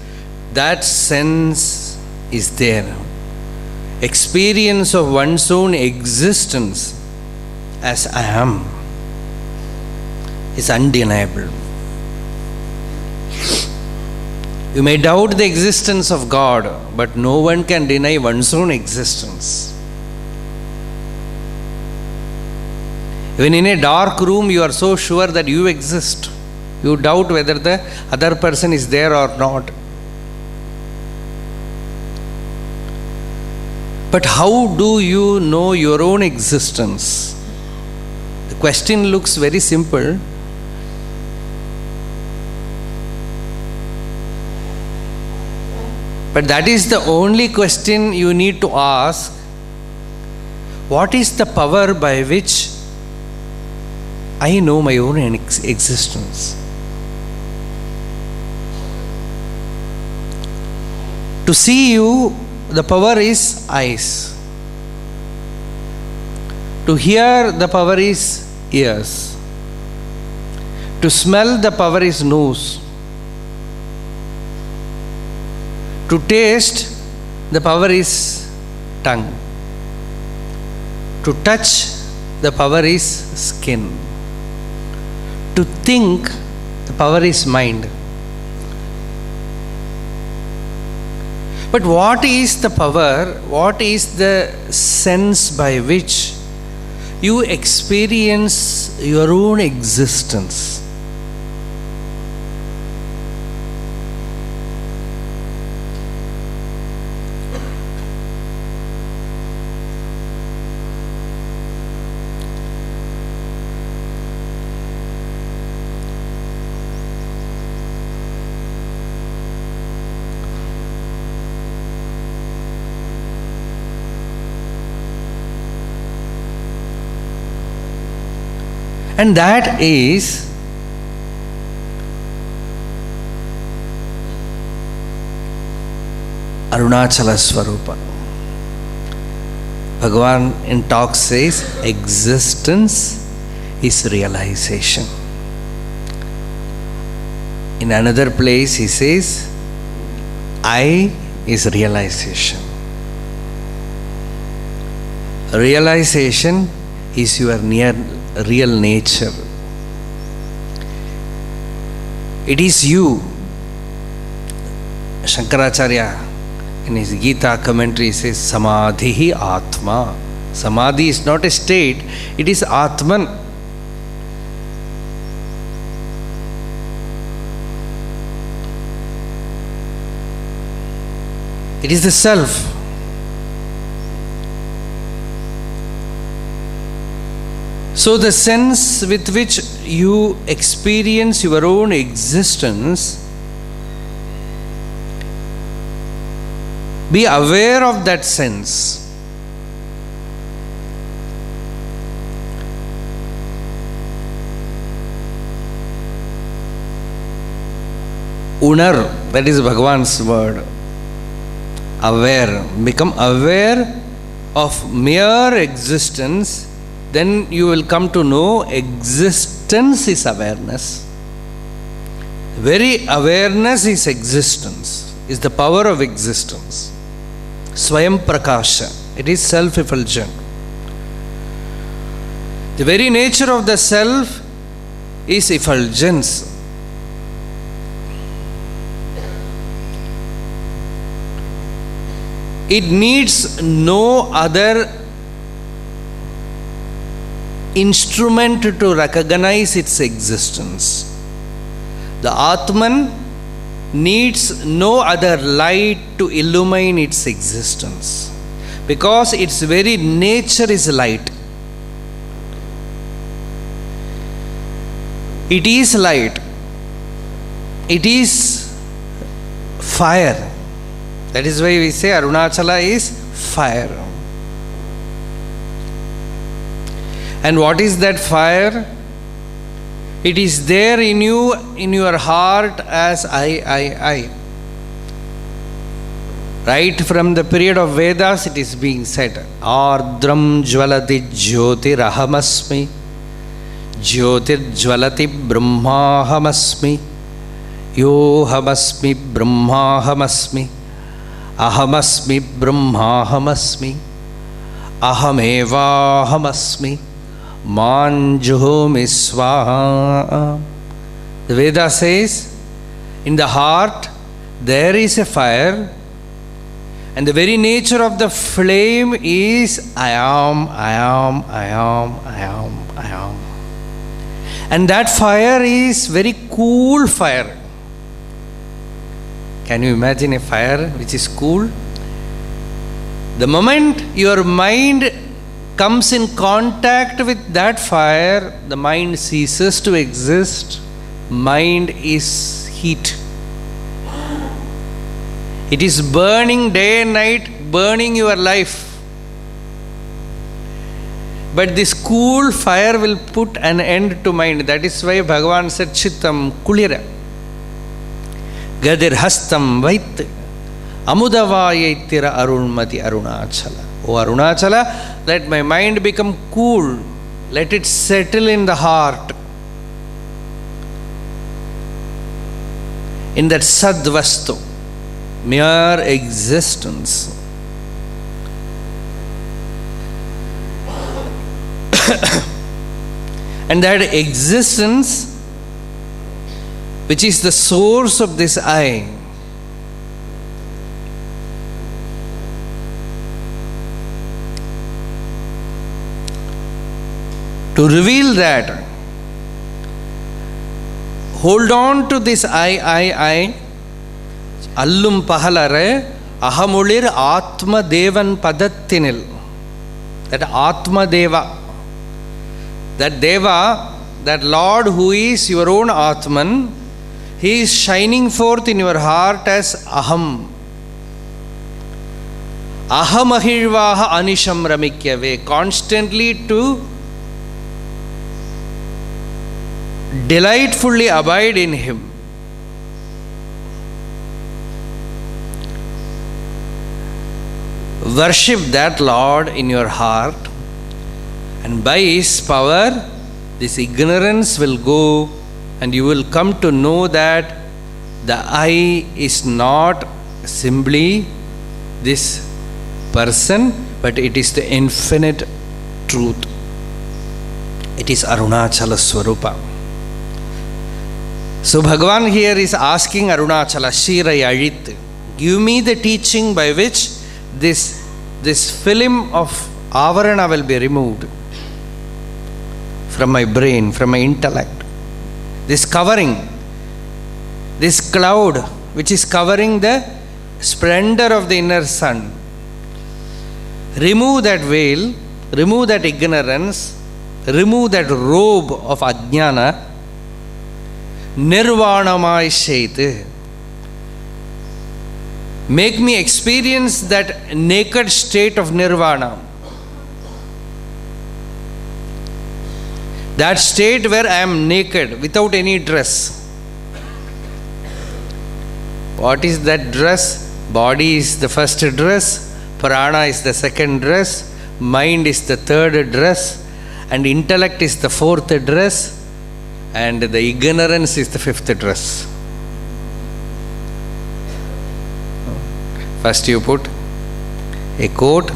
that sense is there. Experience of one's own existence as I am is undeniable. You may doubt the existence of God, but no one can deny one's own existence. Even in a dark room, you are so sure that you exist. You doubt whether the other person is there or not. But how do you know your own existence? The question looks very simple. But that is the only question you need to ask. What is the power by which I know my own existence? To see you, the power is eyes. To hear, the power is ears. To smell, the power is nose. To taste, the power is tongue. To touch, the power is skin. To think, the power is mind. But what is the power, what is the sense by which you experience your own existence? And that is Arunachala Swarupa. Bhagavan in talk says existence is realization. In another place he says I is realization. Realization is your real nature. It is you. Shankaracharya in his Gita commentary says Samadhi Atma. Samadhi is not a state, it is Atman. It is the self. So the sense with which you experience your own existence, be aware of that sense. Unar, that is Bhagavan's word. Aware. Become aware of mere existence. Then you will come to know existence is awareness. Very awareness is existence, is the power of existence. Swayam Prakasha. It is self-effulgent. The very nature of the self is effulgence. It needs no other instrument to recognize its existence. The Atman needs no other light to illumine its existence, because its very nature is light. It is light. It is fire. That is why we say Arunachala is fire. And what is that fire? It is there in you, in your heart as I. Right from the period of Vedas it is being said, Ardram jvalati jyotir ahamasmi, jyotir jvalati brahmahamasmi, yohamasmi brahmahamasmi, ahamasmi brahmahamasmi, ahamevahamasmi, manjuhomi swaha. The Veda says, in the heart there is a fire, and the very nature of the flame is I am. And that fire is very cool fire. Can you imagine a fire which is cool? The moment your mind comes in contact with that fire, the mind ceases to exist. Mind is heat. It is burning day and night, burning your life. But this cool fire will put an end to mind. That is why Bhagavan said, Chittam kulira, Gadir hastam vait, Amudavayaitira arunmati arunachala. O Arunachala, let my mind become cool. Let it settle in the heart. In that sadvastu, mere existence. And that existence, which is the source of this I, to reveal that, hold on to this I. Allum pahalare ahamulir atma devan padattinil. That Atma Deva, that Deva, that Lord who is your own Atman, He is shining forth in your heart as Aham. Ahamahirvaha anisham ramikyave, constantly to delightfully abide in Him. worship that Lord in your heart, and by His power, this ignorance will go, and you will come to know that the I is not simply this person, but it is the infinite truth. It is Arunachala Swarupa. So Bhagavan here is asking Arunachala, Shirai Ajit, give me the teaching by which this film of Avarana will be removed from my brain, from my intellect. This covering, this cloud which is covering the splendor of the inner sun. Remove that veil, remove that ignorance, remove that robe of ajnana. Nirvanamai Shait. Make me experience that naked state of nirvana. That state where I am naked, without any dress. What is that dress? Body is the first dress, prana is the second dress, mind is the third dress, and intellect is the fourth dress, and the ignorance is the fifth dress. First you put a coat,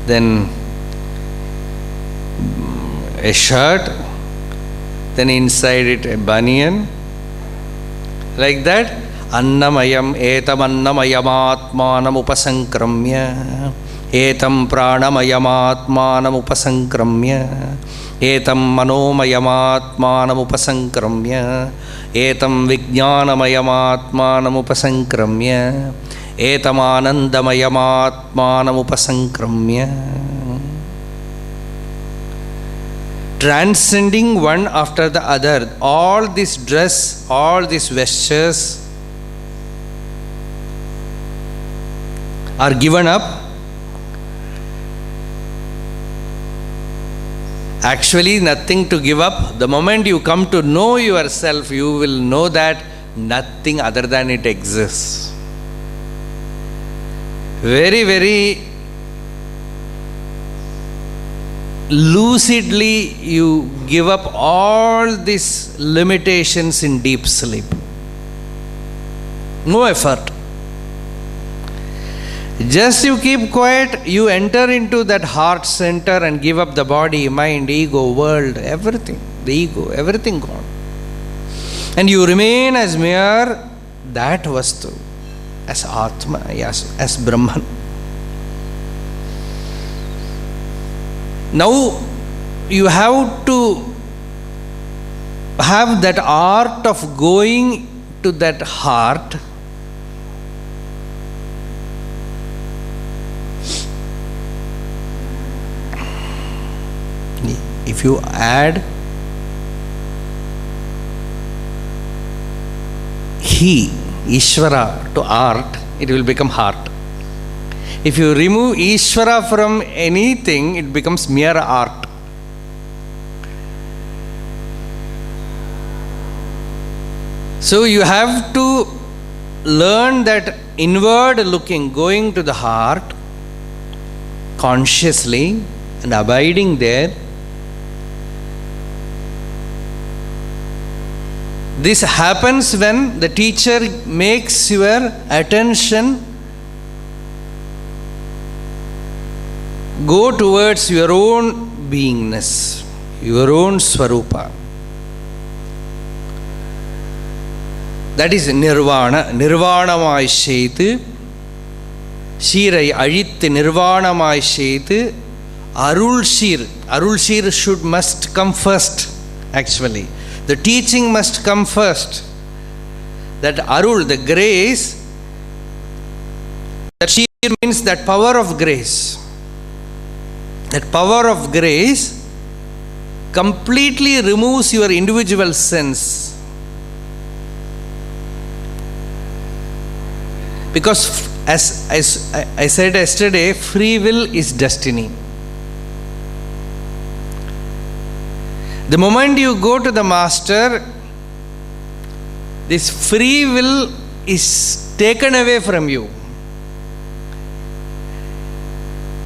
then a shirt, then inside it a banyan, like that. Annamayam etam annamayam atmanam upasankramya, etam pranamayam atmanam upasankramya, etam manomayam atmanam upasankramya, etam vijnanamayam atmanam upasankramya, etam anandamayam atmanam upasankramya. Transcending one after the other, all this dress, all these vestures are given up. Actually, nothing to give up. The moment you come to know yourself, you will know that nothing other than it exists. Very, very lucidly you give up all these limitations in deep sleep. No effort. Just you keep quiet, you enter into that heart center and give up the body, mind, ego, world, everything. The ego, everything gone. And you remain as mere that Vastu, as Atma, as Brahman. Now you have to have that art of going to that heart. If you add He, Ishvara, to art, it will become heart. If you remove Ishvara from anything, it becomes mere art. So you have to learn that inward looking, going to the heart consciously and abiding there. This happens when the teacher makes your attention go towards your own beingness, your own Swarupa. That is Nirvana. Nirvanamai Shait. Shirai Ajit Nirvanamai Shait. Arul Shir. Arul Shir must come first, actually. The teaching must come first. That Arul, the grace, that Shir means that power of grace. That power of grace completely removes your individual sense. Because as I said yesterday, free will is destiny. The moment you go to the master, this free will is taken away from you.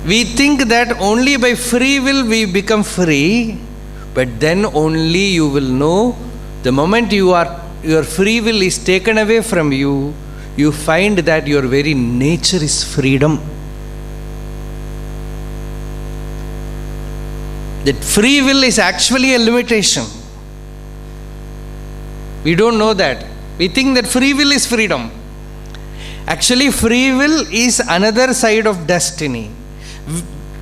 We think that only by free will we become free, but then only you will know the moment your free will is taken away from you, you find that your very nature is freedom. That free will is actually a limitation. We don't know that. We think that free will is freedom. Actually, free will is another side of destiny.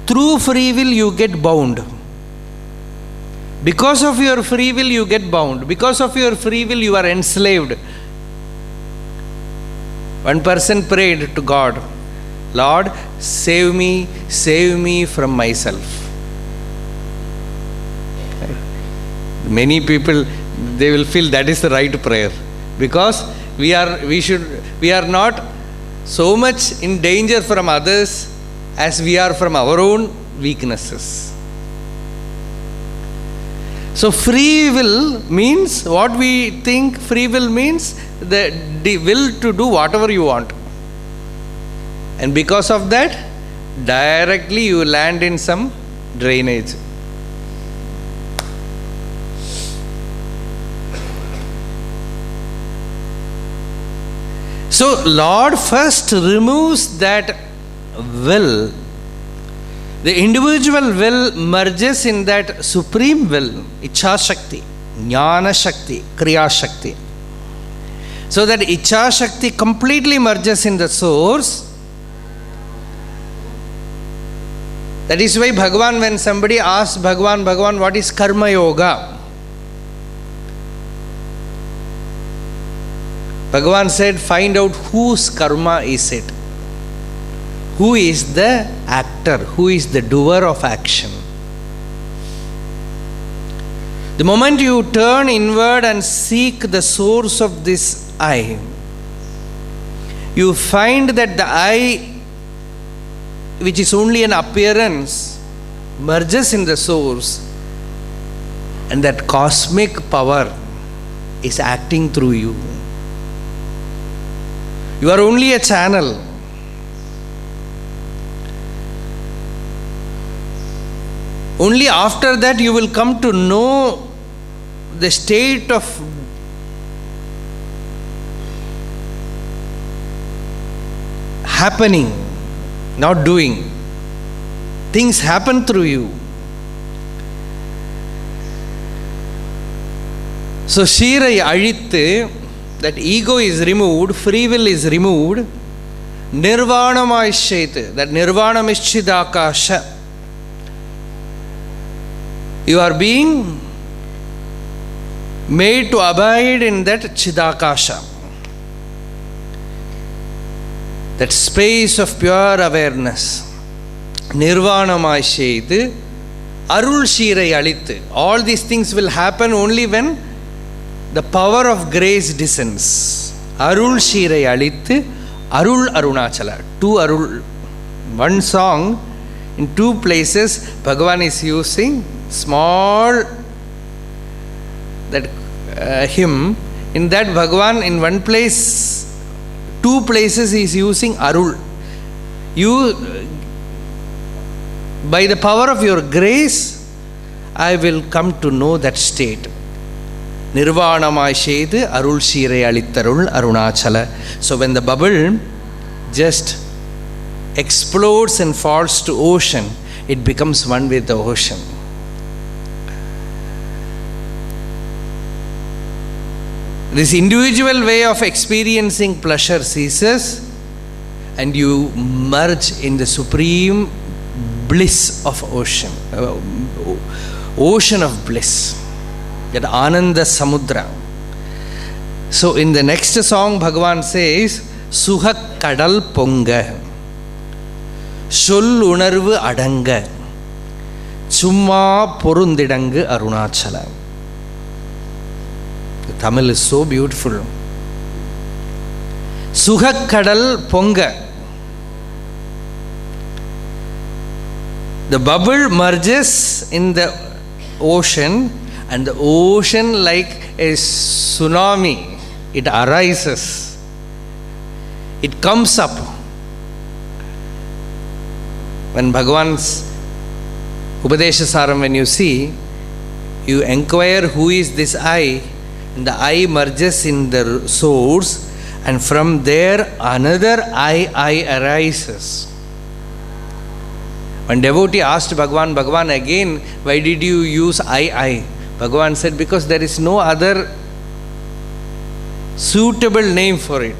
Through free will, you get bound. Because of your free will, you get bound. Because of your free will, you are enslaved. One person prayed to God, Lord, save me from myself. Many people, they will feel that is the right prayer, because we are not so much in danger from others as we are from our own weaknesses. So free will means, what we think free will means, the will to do whatever you want. And because of that, directly you land in some drainage. So Lord first removes that will. The individual will merges in that supreme will, Ichha Shakti, Jnana Shakti, Kriya Shakti. So that Ichha Shakti completely merges in the source. That is why Bhagavan, when somebody asks Bhagavan, what is Karma Yoga? Bhagavan said, find out whose karma is it. Who is the actor? Who is the doer of action? The moment you turn inward and seek the source of this I, you find that the I, which is only an appearance, merges in the source, and that cosmic power is acting through you. You are only a channel. Only after that you will come to know the state of happening, not doing. Things happen through you. So Shirai Aழித்து, that ego is removed, free will is removed, Nirvanamaishyate, that Nirvanam is Chidakasha. You are being made to abide in that Chidakasha, that space of pure awareness. Nirvanamaishyate, Arul Shirai Aழித்து. All these things will happen only when the power of grace descends. Arul Shirai Aழித்து, Arul Arunachala. Two Arul. One song, in two places, Bhagavan is using small that hymn. In that Bhagavan, in one place, two places he is using Arul. You, by the power of your grace, I will come to know that state. Nirvanamaishyate Arul Shirai Alittarul Arunachala. So when the bubble just explodes and falls to ocean, it becomes one with the ocean. This individual way of experiencing pleasure ceases, and you merge in the supreme bliss of ocean, ocean of bliss, that Ananda Samudra. So in the next song, Bhagavan says, Suha Kadal Ponga, Shul Unarvu Adanga, Chumma Porundidangu Arunachala. The Tamil is so beautiful. Suha Kadal Ponga. The bubble merges in the ocean, and the ocean, like a tsunami, it arises. It comes up. When Bhagavan's Upadeshasaram, when you see, you inquire who is this I, and the I merges in the source, and from there another I arises. When devotee asked Bhagavan again, why did you use I? Bhagavan said, because there is no other suitable name for it.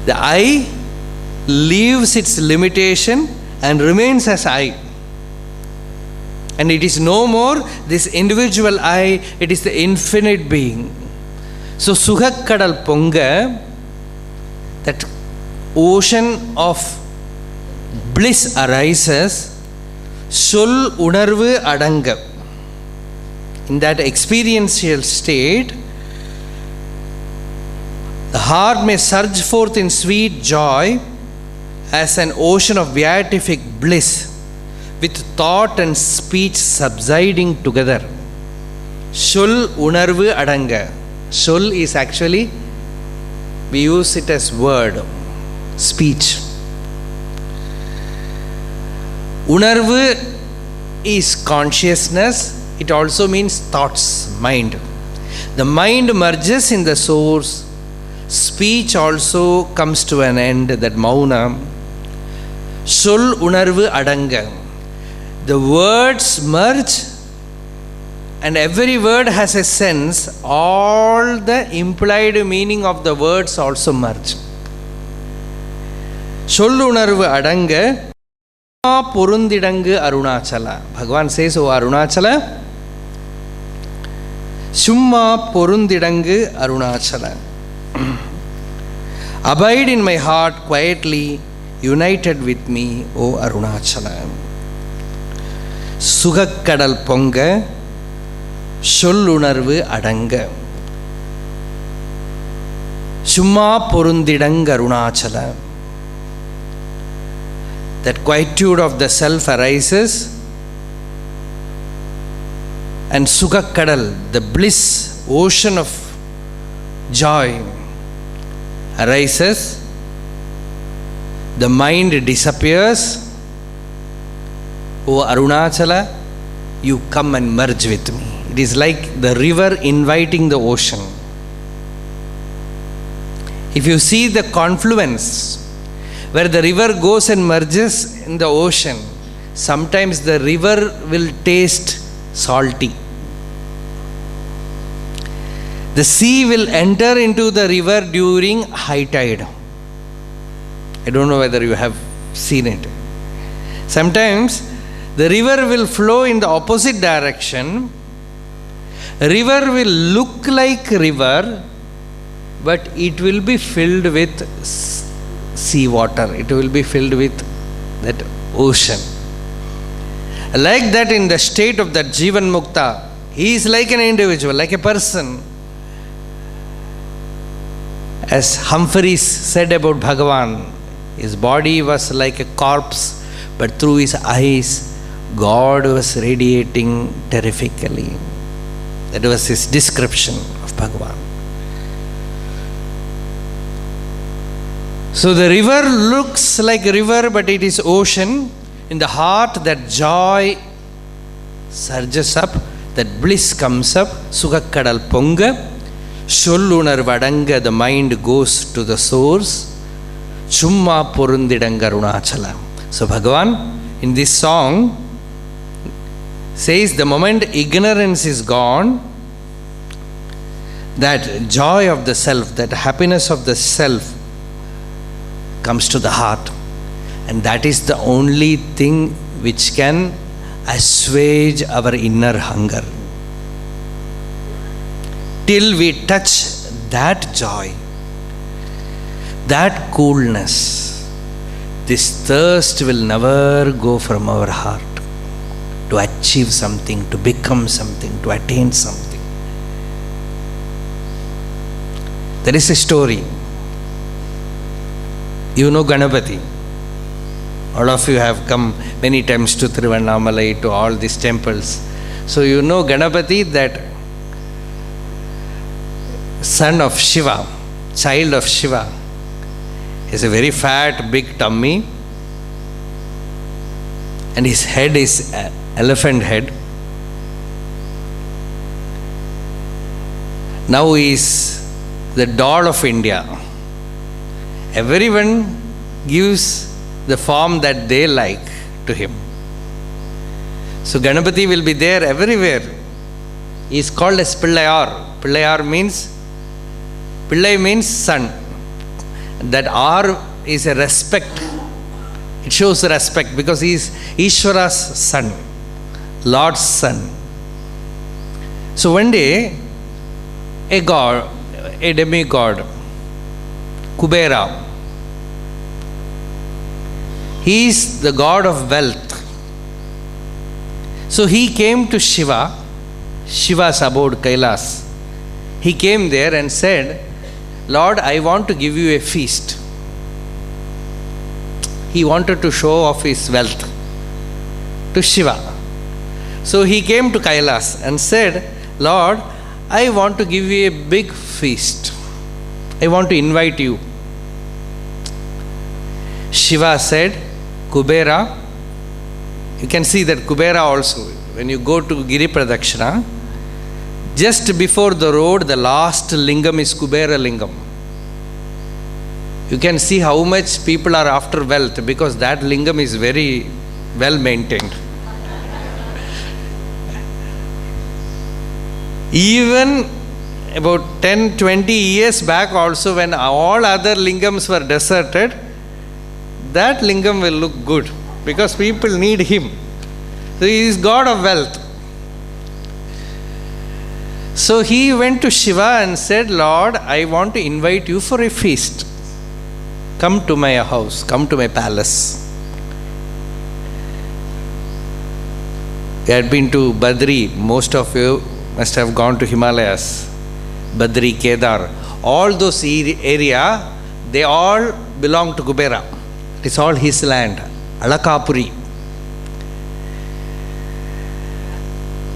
The I leaves its limitation and remains as I. And it is no more this individual I, it is the infinite being. So Sugakkadal Ponga, that ocean of bliss arises, Sul Unarvu Adanga. In that experiential state, the heart may surge forth in sweet joy as an ocean of beatific bliss, with thought and speech subsiding together. Shul Unarvu Adanga. Shul is actually, we use it as word, speech. Unarvu is consciousness. It also means thoughts, mind. The mind merges in the source. Speech also comes to an end, that mauna. Shul Unarvu Adanga. The words merge, and every word has a sense. All the implied meaning of the words also merge. Sollunarvu Adanga Purundidangu Arunachala. Bhagavan says, O Arunachala, Summa Purundidangu Arunachala. Abide in my heart quietly, united with me, O Arunachala. Sugakkadal Ponga, Sollunarvu Adanga. Summa Purundidanga Arunachala. That quietude of the self arises, and Sugakkadal, the bliss, ocean of joy arises. The mind disappears. O Arunachala, you come and merge with me. It is like the river inviting the ocean. If you see the confluence, where the river goes and merges in the ocean, sometimes the river will taste salty. The sea will enter into the river during high tide. I don't know whether you have seen it. Sometimes the river will flow in the opposite direction. River will look like river, but it will be filled with sea water. It will be filled with that ocean. Like that, in the state of that Jivan Mukta, he is like an individual, like a person. As Humphreys said about Bhagavan, his body was like a corpse, but through his eyes, God was radiating terrifically. That was his description of Bhagavan. So the river looks like a river, but it is ocean. In the heart, that joy surges up, that bliss comes up. Sugakkadal Ponga, Sollunar Vadanga, the mind goes to the source. Chumma Purundidanga Arunachala. So Bhagavan, in this song, says the moment ignorance is gone, that joy of the self, that happiness of the self comes to the heart. And that is the only thing which can assuage our inner hunger. Till we touch that joy, that coolness, this thirst will never go from our heart to achieve something, to become something, to attain something. There is a story. You know Ganapati. All of you have come many times to Tiruvannamalai, to all these temples. So you know Ganapati, that son of Shiva, child of Shiva. He has a very fat, big tummy, and his head is elephant head. Now he is the doll of India. Everyone gives the form that they like to him. So Ganapati will be there everywhere. He is called as Pillayar. Pillayar means, Pillai means son. That R is a respect. It shows respect because he is Ishvara's son, Lord's son. So one day, a god, a demigod, Kubera, he is the god of wealth. So he came to Shiva, Shiva's abode, Kailas. He came there and said, Lord, I want to give you a feast. He wanted to show off his wealth to Shiva. So he came to Kailas and said, Lord, I want to give you a big feast. I want to invite you. Shiva said, Kubera, you can see that Kubera also, when you go to Giri Pradakshina, just before the road, the last lingam is Kubera lingam. You can see how much people are after wealth because that lingam is very well maintained. Even about 10-20 years back also, when all other lingams were deserted, that lingam will look good because people need him. So he is God of wealth. So he went to Shiva and said, Lord, I want to invite you for a feast. Come to my house, come to my palace. We had been to Badri. Most of you must have gone to Himalayas. Badri, Kedar. All those area, they all belong to Kubera. It's all his land. Alakapuri.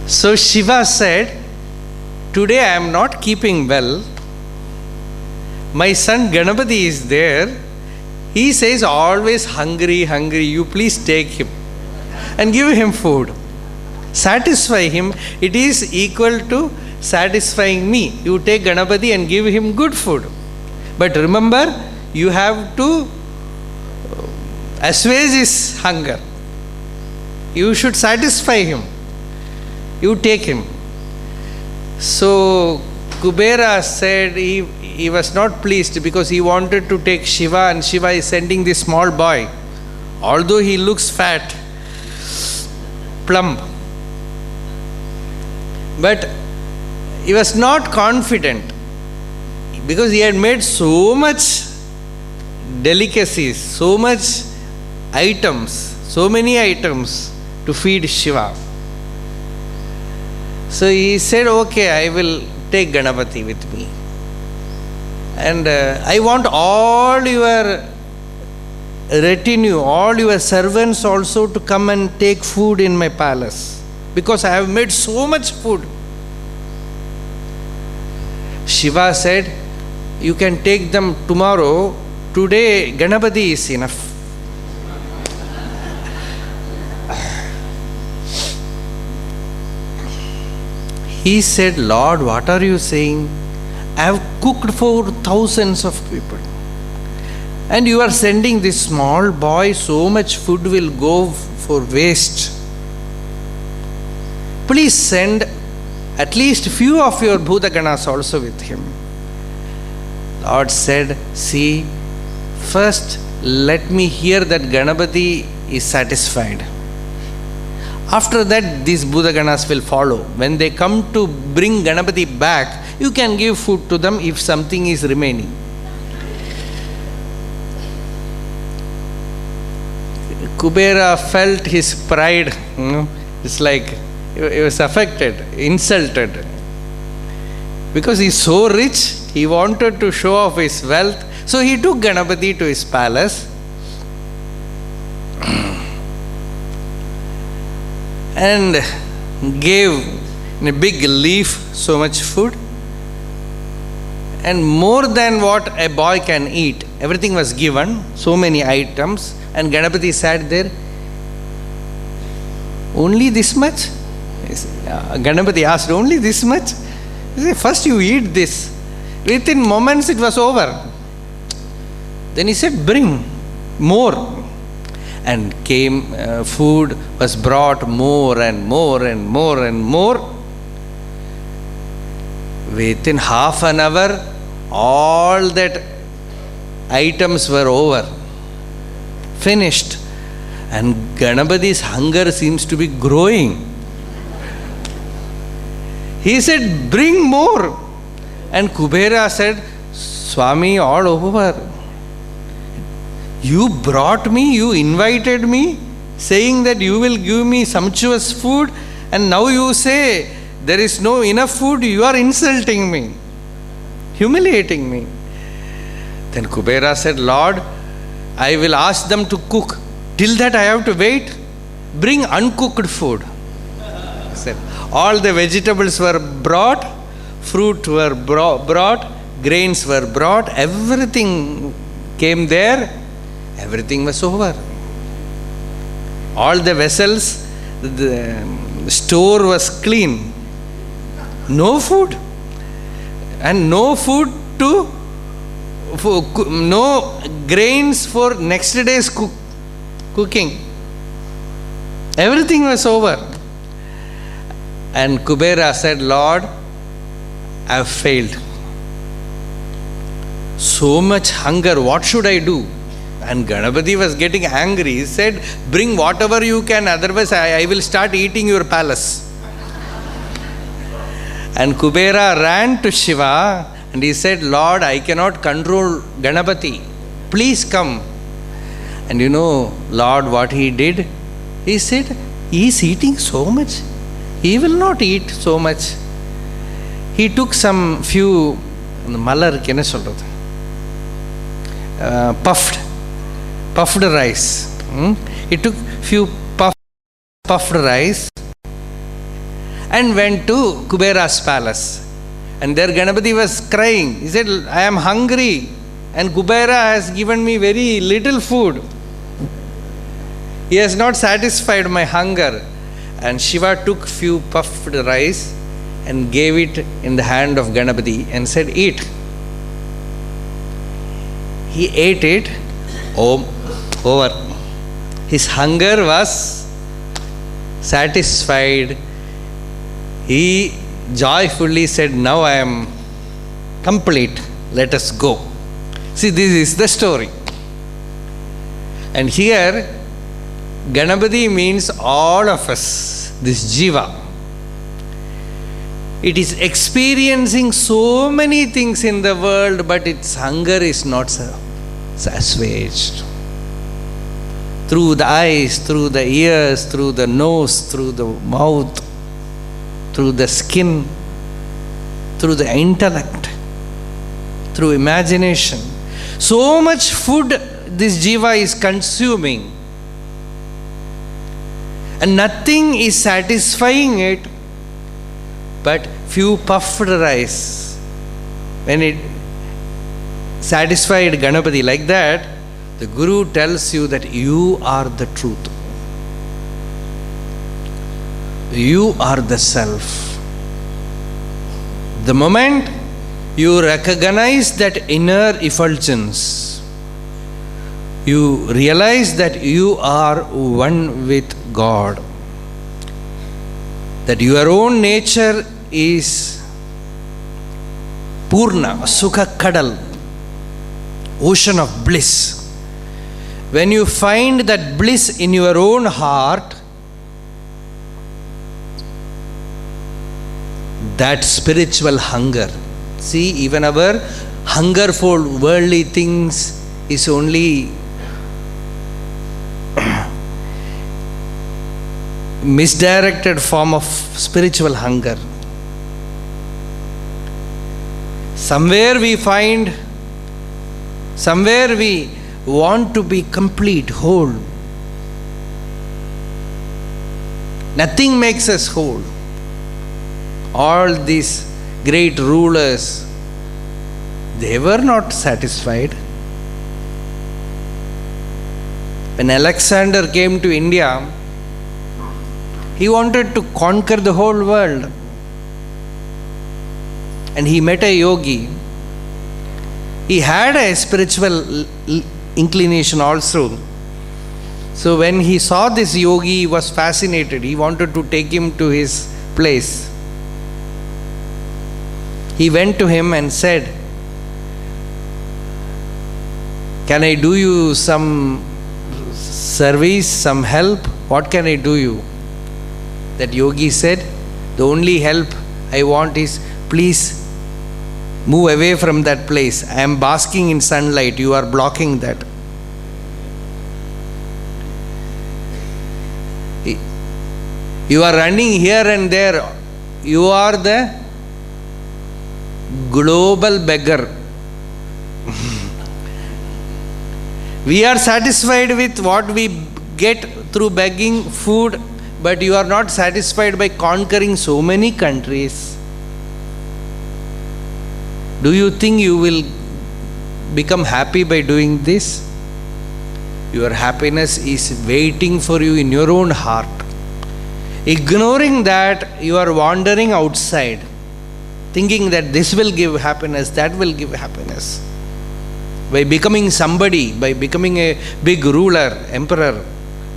So Shiva said, today I am not keeping well. My son Ganapati is there. He says always hungry, hungry. You please take him and give him food. Satisfy him. It is equal to satisfying me. You take Ganapati and give him good food. But remember, you have to assuage his hunger. You should satisfy him. You take him. So Kubera said he was not pleased because he wanted to take Shiva, and Shiva is sending this small boy. Although he looks fat, plump, but he was not confident because he had made so much delicacies, so much items, so many items to feed Shiva. So he said, okay, I will take Ganapati with me. And I want all your retinue, all your servants also to come and take food in my palace, because I have made so much food. Shiva said, you can take them tomorrow. Today Ganapati is enough. He said, Lord, what are you saying? I have cooked for thousands of people. And you are sending this small boy, so much food will go for waste. Please send at least few of your Bhutaganas also with him. Lord said, see, first let me hear that Ganapati is satisfied. After that, these Bhutaganas will follow. When they come to bring Ganapati back, you can give food to them if something is remaining. Kubera felt his pride. It's like he was affected, insulted. Because he is so rich, he wanted to show off his wealth. So he took Ganapati to his palace and gave in a big leaf so much food, and more than what a boy can eat. everything was given, so many items, and Ganapati sat there. Only this much? Ganapati asked, only this much? He said, first you eat this. Within moments it was over. Then he said, bring more. And came, food was brought more and more and more and more. Within half an hour, all that items were over, finished. And Ganapati's hunger seems to be growing. He said, bring more. And Kubera said, Swami, all over. You brought me, you invited me, saying that you will give me sumptuous food, and now you say there is no enough food. You are insulting me, humiliating me. Then Kubera said, Lord, I will ask them to cook. Till that I have to wait. Bring uncooked food. He said, all the vegetables were brought, fruit were brought, grains were brought, everything came there. Everything was over. All the vessels, the store was clean. No food. And no food no grains for next day's cooking. Everything was over. And Kubera said, Lord, I have failed. So much hunger, what should I do? And Ganapati was getting angry. He said, bring whatever you can, otherwise I will start eating your palace. And Kubera ran to Shiva and he said, Lord, I cannot control Ganapati. Please come. And you know, Lord, what he did? He said, he is eating so much. He will not eat so much. He took some few puffed rice. He took few puffed rice and went to Kubera's palace. And there Ganapati was crying. He said, I am hungry and Kubera has given me very little food. He has not satisfied my hunger. And Shiva took few puffed rice and gave it in the hand of Ganapati and said, eat. He ate it. Over. His hunger was satisfied. He joyfully said, now I am complete. Let us go. See, this is the story. And here, Ganapati means all of us, this jiva. It is experiencing so many things in the world, but its hunger is not assuaged. Through the eyes, through the ears, through the nose, through the mouth, through the skin, through the intellect, through imagination. So much food this jiva is consuming, and nothing is satisfying it but few puffed rice. When it satisfied Ganapati like that, the Guru tells you that you are the truth. You are the self. The moment you recognize that inner effulgence, you realize that you are one with God, that your own nature is Purna, Sukha Kadal, ocean of bliss. When you find that bliss in your own heart, that spiritual hunger. See, even our hunger for worldly things is only misdirected form of spiritual hunger. Somewhere we want to be complete, whole. Nothing makes us whole. All these great rulers, they were not satisfied. When Alexander came to India, he wanted to conquer the whole world. And he met a yogi. He had a spiritual inclination also. So when he saw this yogi, he was fascinated. He wanted to take him to his place. He went to him and said, "Can I do you some service, some help? What can I do you?" That yogi said, "The only help I want is, please move away from that place. I am basking in sunlight. You are blocking that." You are running here and there. You are the global beggar. We are satisfied with what we get through begging food, but you are not satisfied by conquering so many countries. Do you think you will become happy by doing this? Your happiness is waiting for you in your own heart. Ignoring that, you are wandering outside, thinking that this will give happiness, that will give happiness. By becoming somebody, by becoming a big ruler, emperor,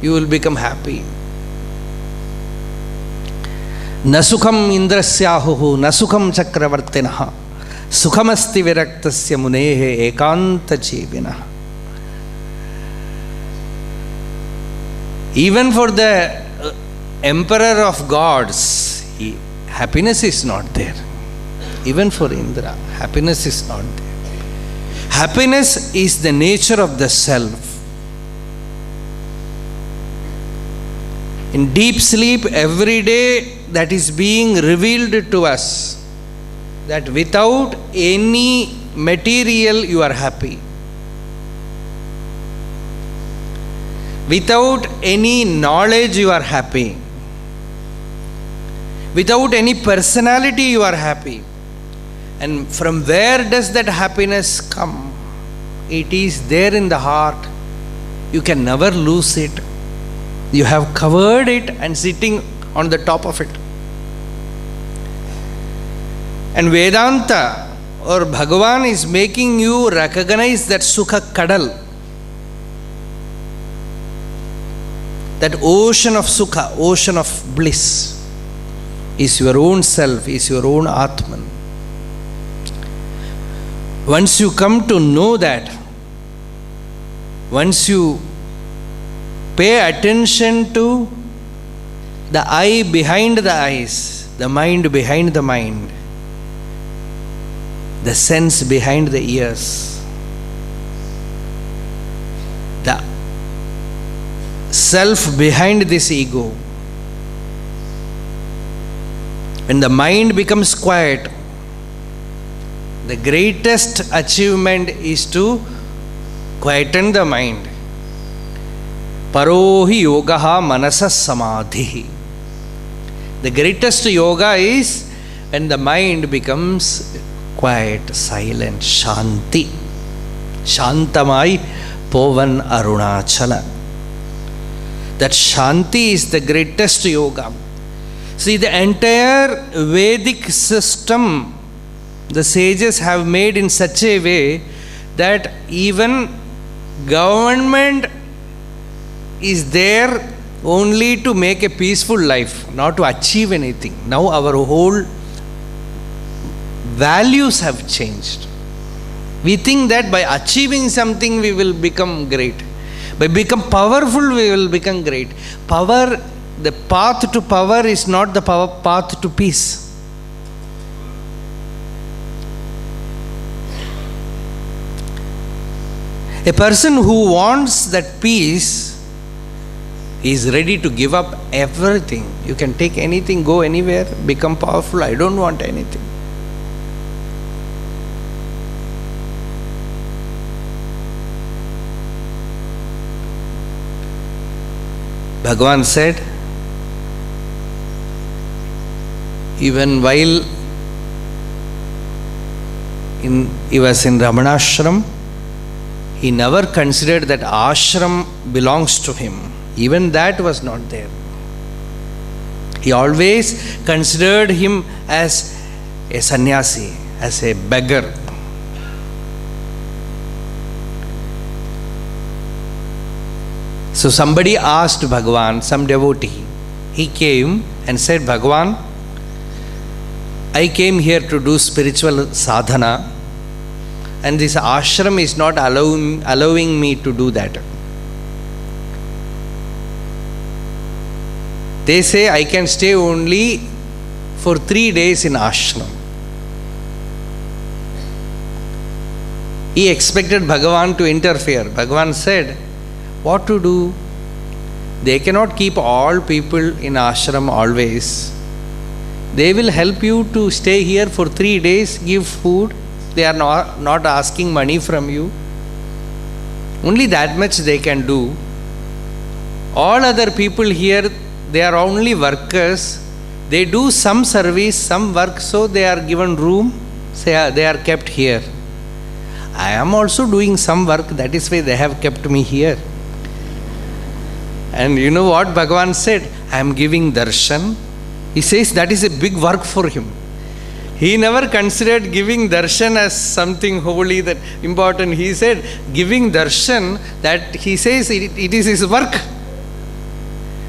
you will become happy. Nasukam indrasyahuhu, nasukam chakravartinaha, sukhamasti viraktasya munehe ekanta chevina. Even for the emperor of gods, happiness is not there. Even for Indra, happiness is not there. Happiness is the nature of the self. In deep sleep, every day, that is being revealed to us, that without any material you are happy. Without any knowledge you are happy. Without any personality you are happy. And from where does that happiness come? It is there in the heart. You can never lose it. You have covered it and sitting on the top of it. And Vedanta or Bhagavan is making you recognize that Sukha Kadal, that ocean of Sukha, ocean of bliss, is your own self, is your own Atman. Once you come to know that, once you pay attention to the eye behind the eyes, the mind behind the mind, the sense behind the ears, the self behind this ego, when the mind becomes quiet, the greatest achievement is to quieten the mind. Parohi yogaha manasa samadhi. The greatest yoga is when the mind becomes quiet, silent, shanti. Shantamai povan arunachala. That shanti is the greatest yoga. See, the entire Vedic system, the sages have made in such a way that even government is there only to make a peaceful life, not to achieve anything. Now our whole values have changed. We think that by achieving something we will become great. By become powerful we will become great. Power, the path to power is not the path to peace. A person who wants that peace is ready to give up everything. You can take anything, go anywhere, become powerful. I don't want anything. Bhagavan said, even while he was in Ramanasramam, he never considered that ashram belongs to him. Even that was not there. He always considered him as a sannyasi, as a beggar. So somebody asked Bhagavan, some devotee, he came and said, Bhagavan, I came here to do spiritual sadhana, and this ashram is not allowing me to do that. They say I can stay only for 3 days in ashram. He expected Bhagavan to interfere. Bhagavan said, what to do? They cannot keep all people in ashram always. They will help you to stay here for 3 days, give food. They are not asking money from you. Only that much they can do. All other people here, they are only workers. They do some service, some work, so they are given room. They are kept here. I am also doing some work, that is why they have kept me here. And you know what Bhagavan said? I am giving darshan. He says that is a big work for him. He never considered giving darshan as something holy, that important. He said giving darshan, that he says it is his work.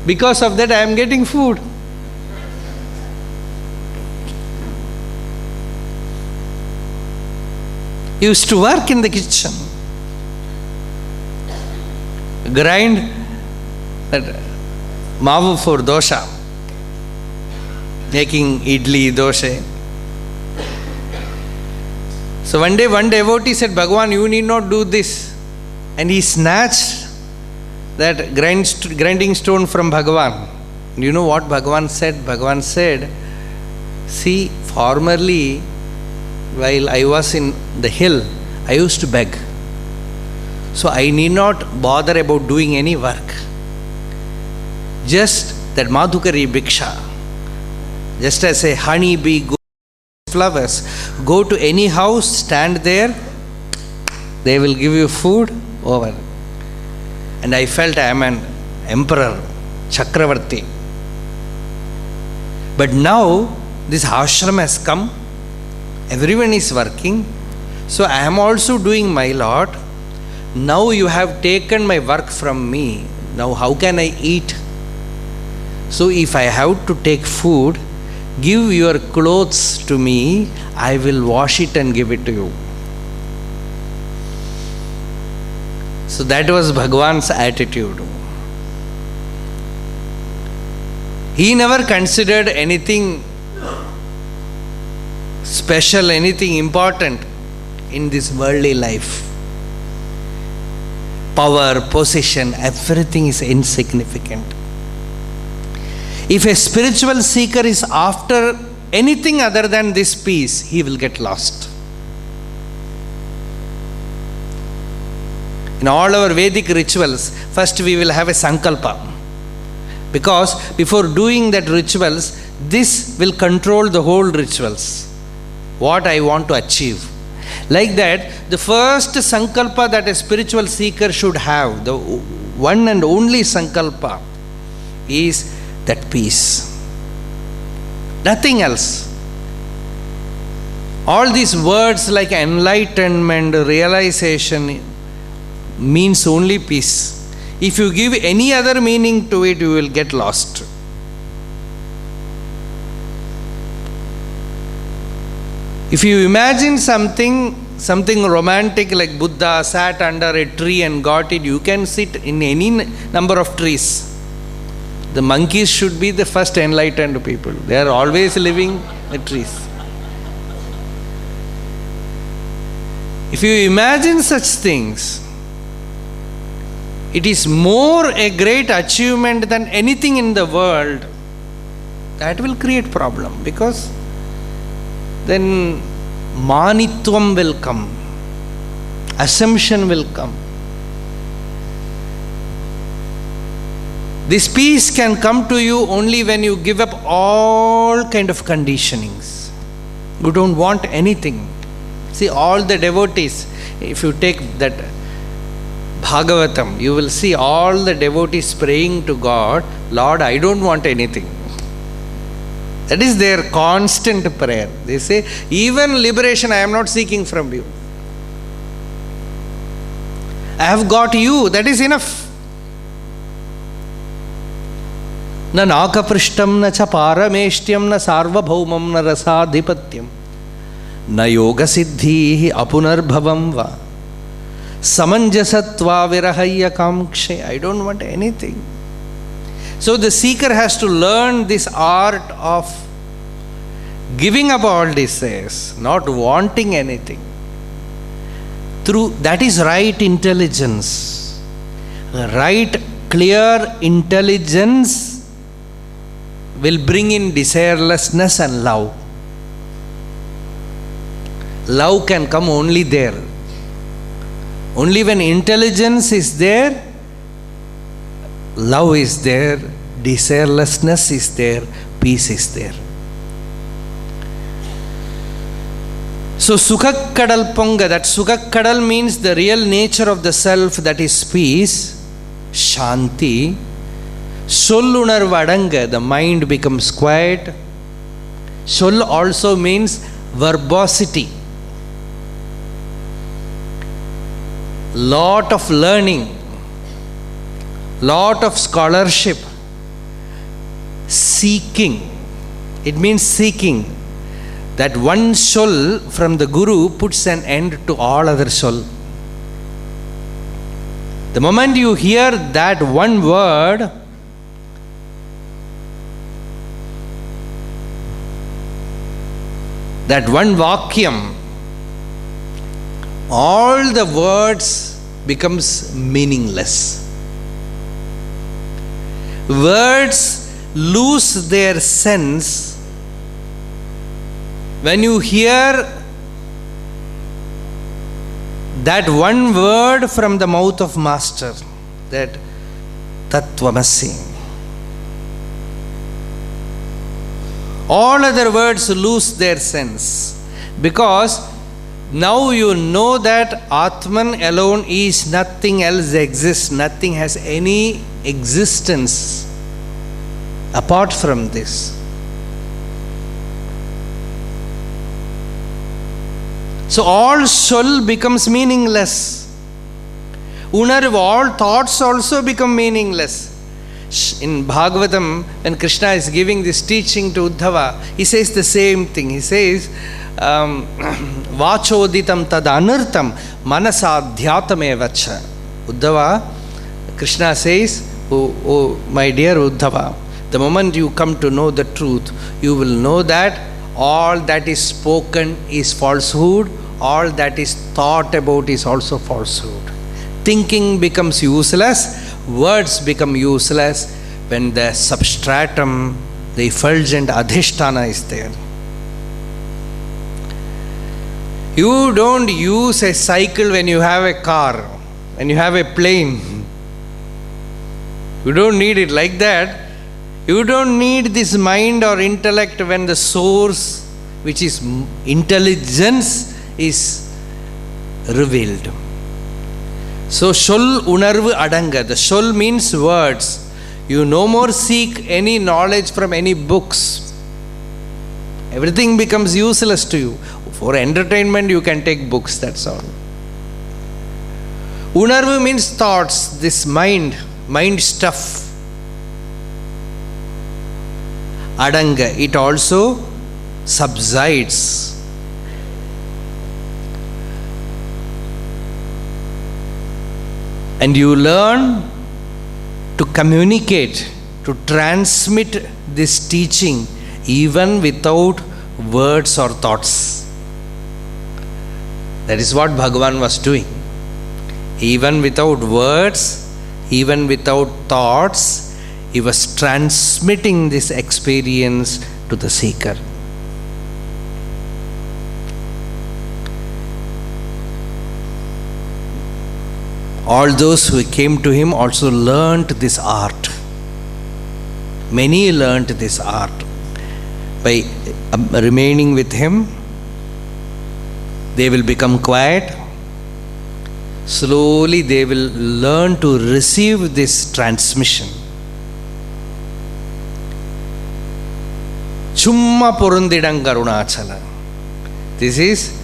Because of that I am getting food. He used to work in the kitchen, grind that mavu for dosha, making idli, dosha. So one day one devotee said, Bhagavan, you need not do this. And he snatched that grinding stone from Bhagavan. You know what Bhagavan said? Bhagavan said, see, formerly, while I was in the hill, I used to beg. So I need not bother about doing any work. Just that Madhukari Bhiksha, just as a honey bee goes to flowers, go to any house, stand there, they will give you food, over. And I felt I am an emperor, Chakravarti. But now this ashram has come, everyone is working, so I am also doing my lot. Now you have taken my work from me. Now how can I eat? So if I have to take food, give your clothes to me, I will wash it and give it to you. So that was Bhagavan's attitude. He never considered anything special, anything important in this worldly life. Power, position, everything is insignificant. If a spiritual seeker is after anything other than this peace, he will get lost. In all our Vedic rituals, first we will have a sankalpa. Because before doing that rituals, this will control the whole rituals. What I want to achieve. Like that, the first sankalpa that a spiritual seeker should have, the one and only sankalpa, is that peace. Nothing else. All these words like enlightenment, realization, means only peace. If you give any other meaning to it, you will get lost. If you imagine something romantic like Buddha sat under a tree and got it, you can sit in any number of trees. The monkeys should be the first enlightened people. They are always living in trees. If you imagine such things, it is more a great achievement than anything in the world. That will create problem, because then manitvam will come, assumption will come. This peace can come to you only when you give up all kind of conditionings. You don't want anything. See, all the devotees, if you take that Bhagavatam, you will see all the devotees praying to God, Lord, I don't want anything. That is their constant prayer. They say, even liberation I am not seeking from you. I have got you, that is enough. Na nakaprishtam na cha parameshtyam na sarvabhaumam na rasadhipatyam na yoga siddhi apunarbhavam va samanjasatva virahaya kamkshe. I don't want anything. So the seeker has to learn this art of giving up all desires, not wanting anything. Through that is right intelligence. Right, clear intelligence will bring in desirelessness and love. Love can come only there. Only when intelligence is there, love is there, desirelessness is there, peace is there. So Sukhakkadal Ponga, that Sukhakkadal means the real nature of the self, that is peace, Shanti. Sollunarvadanga, the mind becomes quiet. Soll also means verbosity. Lot of learning, lot of scholarship, seeking. It means seeking. That one soul from the Guru puts an end to all other soul. The moment you hear that one word, that one vakyam, all the words becomes meaningless. Words lose their sense when you hear that one word from the mouth of Master, that Tattvamasi. All other words lose their sense, because now you know that Atman alone is, nothing else exists, nothing has any existence apart from this. So all soul becomes meaningless. Unarv, all thoughts also become meaningless. In Bhagavatam, when Krishna is giving this teaching to Uddhava, he says the same thing. He says, Vachoditam tad anartam manasadhyatam. Uddhava, Krishna says, oh my dear Uddhava, the moment you come to know the truth, you will know that all that is spoken is falsehood, all that is thought about is also falsehood. Thinking becomes useless, words become useless when the substratum, the effulgent adhisthana is there. You don't use a cycle when you have a car, when you have a plane. You don't need it like that. You don't need this mind or intellect when the source, which is intelligence, is revealed. So, Shol Unarvu Adanga. The Shol means words. You no more seek any knowledge from any books. Everything becomes useless to you. For entertainment, you can take books, that's all. Unarvu means thoughts, this mind stuff. Adanga, it also subsides. And you learn to communicate, to transmit this teaching even without words or thoughts. That is what Bhagavan was doing. Even without words, even without thoughts, he was transmitting this experience to the seeker. All those who came to him also learnt this art. Many learnt this art. By remaining with him, they will become quiet. slowly they will learn to receive this transmission. Chumma porundidang Arunachala. This is,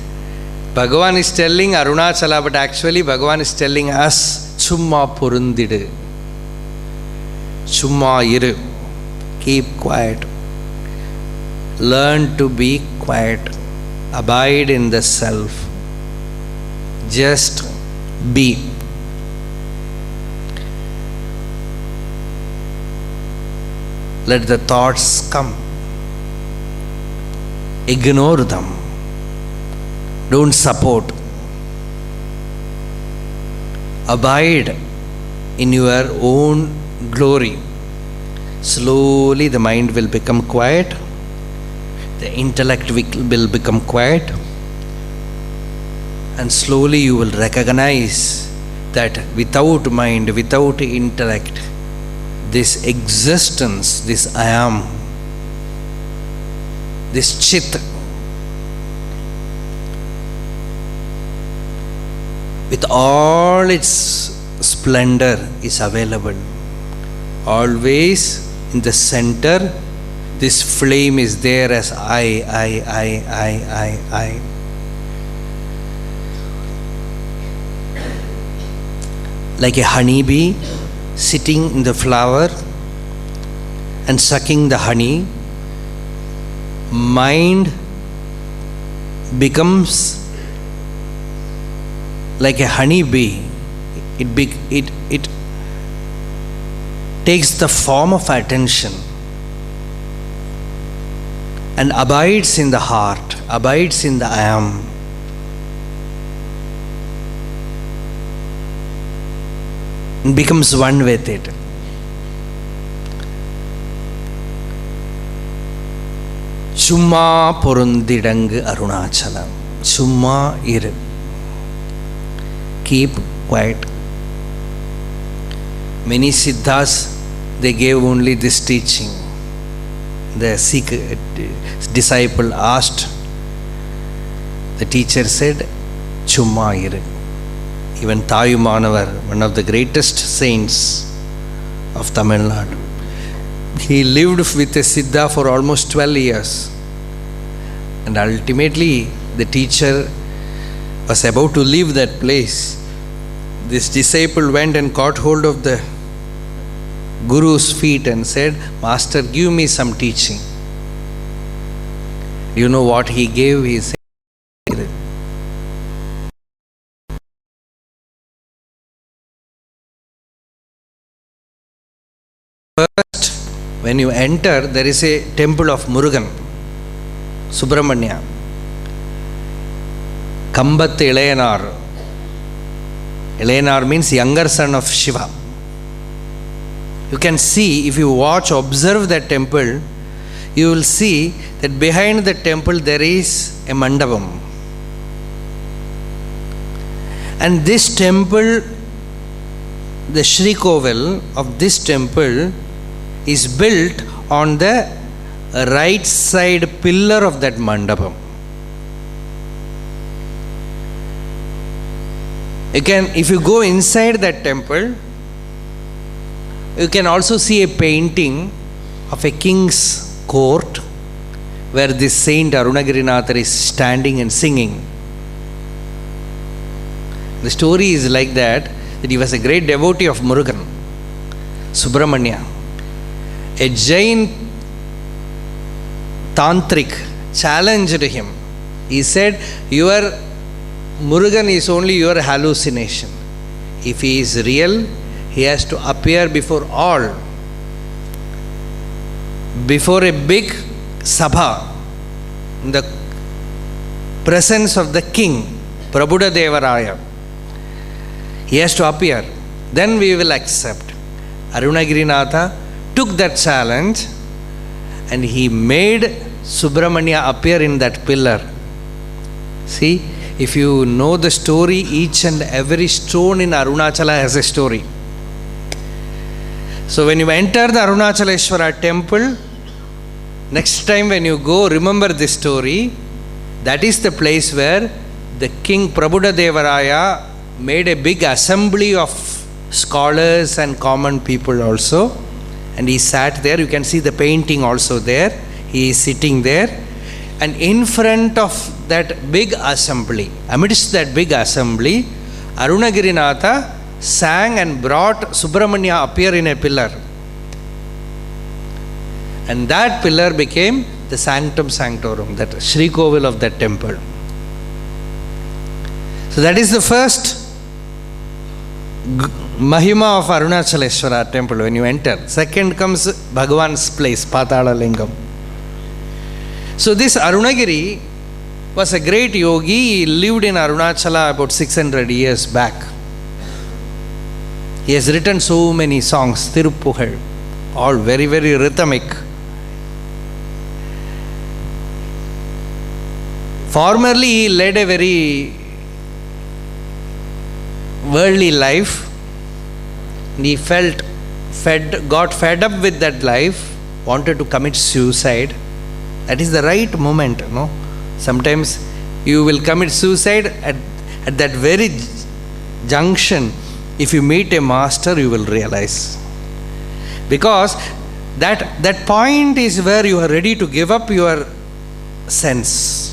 Bhagavan is telling Arunachala, but actually Bhagavan is telling us, Chumma porundidu. Chumma iru. Keep quiet. Learn to be quiet. Abide in the self. Just be. Let the thoughts come. Ignore them. Don't support. Abide in your own glory. Slowly the mind will become quiet. The intellect will become quiet. And slowly you will recognize that without mind, without intellect, this existence, this I am, this Chit, with all its splendor is available. Always in the center, this flame is there as I. Like a honeybee sitting in the flower and sucking the honey, mind becomes like a honeybee. It takes the form of attention and abides in the heart, abides in the I am. And becomes one with it. Chumma porundidang Arunachalam. Chumma iru. Keep quiet. Many Siddhas, they gave only this teaching. The disciple asked, the teacher said, Chumma iru. Even Thayumanavar, one of the greatest saints of Tamil Nadu, he lived with a Siddha for almost 12 years. And ultimately, the teacher was about to leave that place. This disciple went and caught hold of the Guru's feet and said, Master, give me some teaching. You know what he gave? He said, first, when you enter, there is a temple of Murugan, Subramanya. Kambat Ilayanar. Ilayanar means younger son of Shiva. You can see, if you watch, observe that temple, you will see that behind the temple there is a mandapam. And this temple, the Shri Koval of this temple is built on the right side pillar of that mandapam. If you go inside that temple, you can also see a painting of a king's court where this Saint Arunagirinathar is standing and singing. The story is like that he was a great devotee of Murugan, Subramanya. A Jain Tantrik challenged him. He said, your Murugan is only your hallucination. If he is real, he has to appear before all. Before a big sabha, in the presence of the king, Prabhuda Devaraya. He has to appear. Then we will accept. Arunagirinatha took that challenge and he made Subramanya appear in that pillar. See, if you know the story, each and every stone in Arunachala has a story. So when you enter the Arunachaleshwara temple, next time when you go, remember this story. That is the place where the king Prabhuda Devaraya made a big assembly of scholars and common people also. And he sat there. You can see the painting also there. He is sitting there. And in front of that big assembly, amidst that big assembly, Arunagirinatha sang and brought Subramanya appear in a pillar. And that pillar became the sanctum sanctorum, that Sri Kovil of that temple. So that is the first Mahima of Arunachaleshwara temple when you enter. Second comes Bhagavan's place, Patala Lingam. So this Arunagiri was a great yogi. He lived in Arunachala about 600 years back. He has written so many songs, Tiruppugal, all very, very rhythmic. Formerly he led a very worldly life. He got fed up with that life, wanted to commit suicide. That is the right moment, no? Sometimes you will commit suicide at that very junction. If you meet a master, you will realize. Because that point is where you are ready to give up your sense.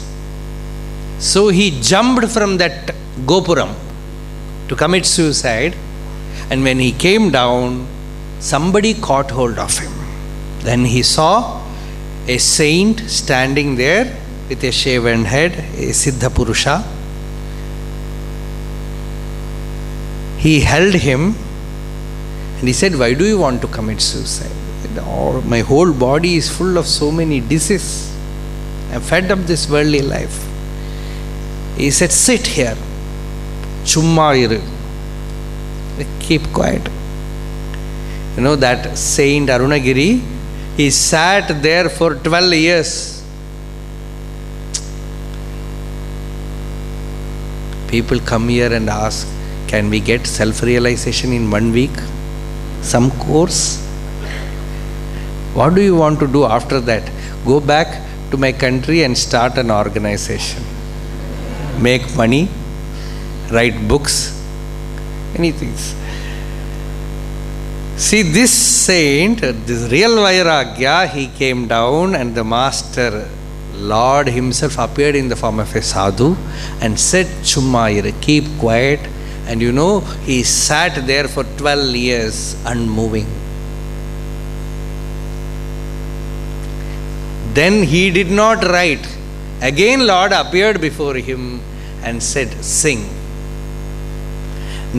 So he jumped from that Gopuram to commit suicide. And when he came down, somebody caught hold of him. Then he saw a saint standing there with a shaven head, a Siddha Purusha. He held him and he said, "Why do you want to commit suicide?" "Oh, my whole body is full of so many diseases. I'm fed up this worldly life." He said, "Sit here. Chumma iru. Keep quiet." You know that Saint Arunagiri, he sat there for 12 years. People come here and ask, "Can we get self-realization in 1 week? Some course? What do you want to do after that?" "Go back to my country and start an organization. Make money, write books, anything." See, this saint, this real Vairagya, he came down and the master, Lord himself appeared in the form of a sadhu and said, "Chummayir, keep quiet." And you know, he sat there for 12 years unmoving. Then he did not write. Again Lord appeared before him and said, "Sing.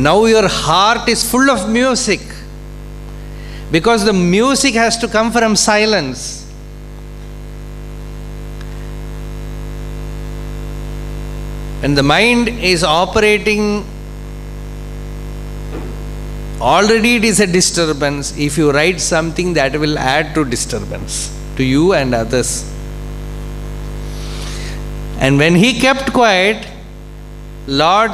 Now your heart is full of music." Because the music has to come from silence. When the mind is operating, already it is a disturbance. If you write something, that will add to disturbance to you and others. And when he kept quiet, Lord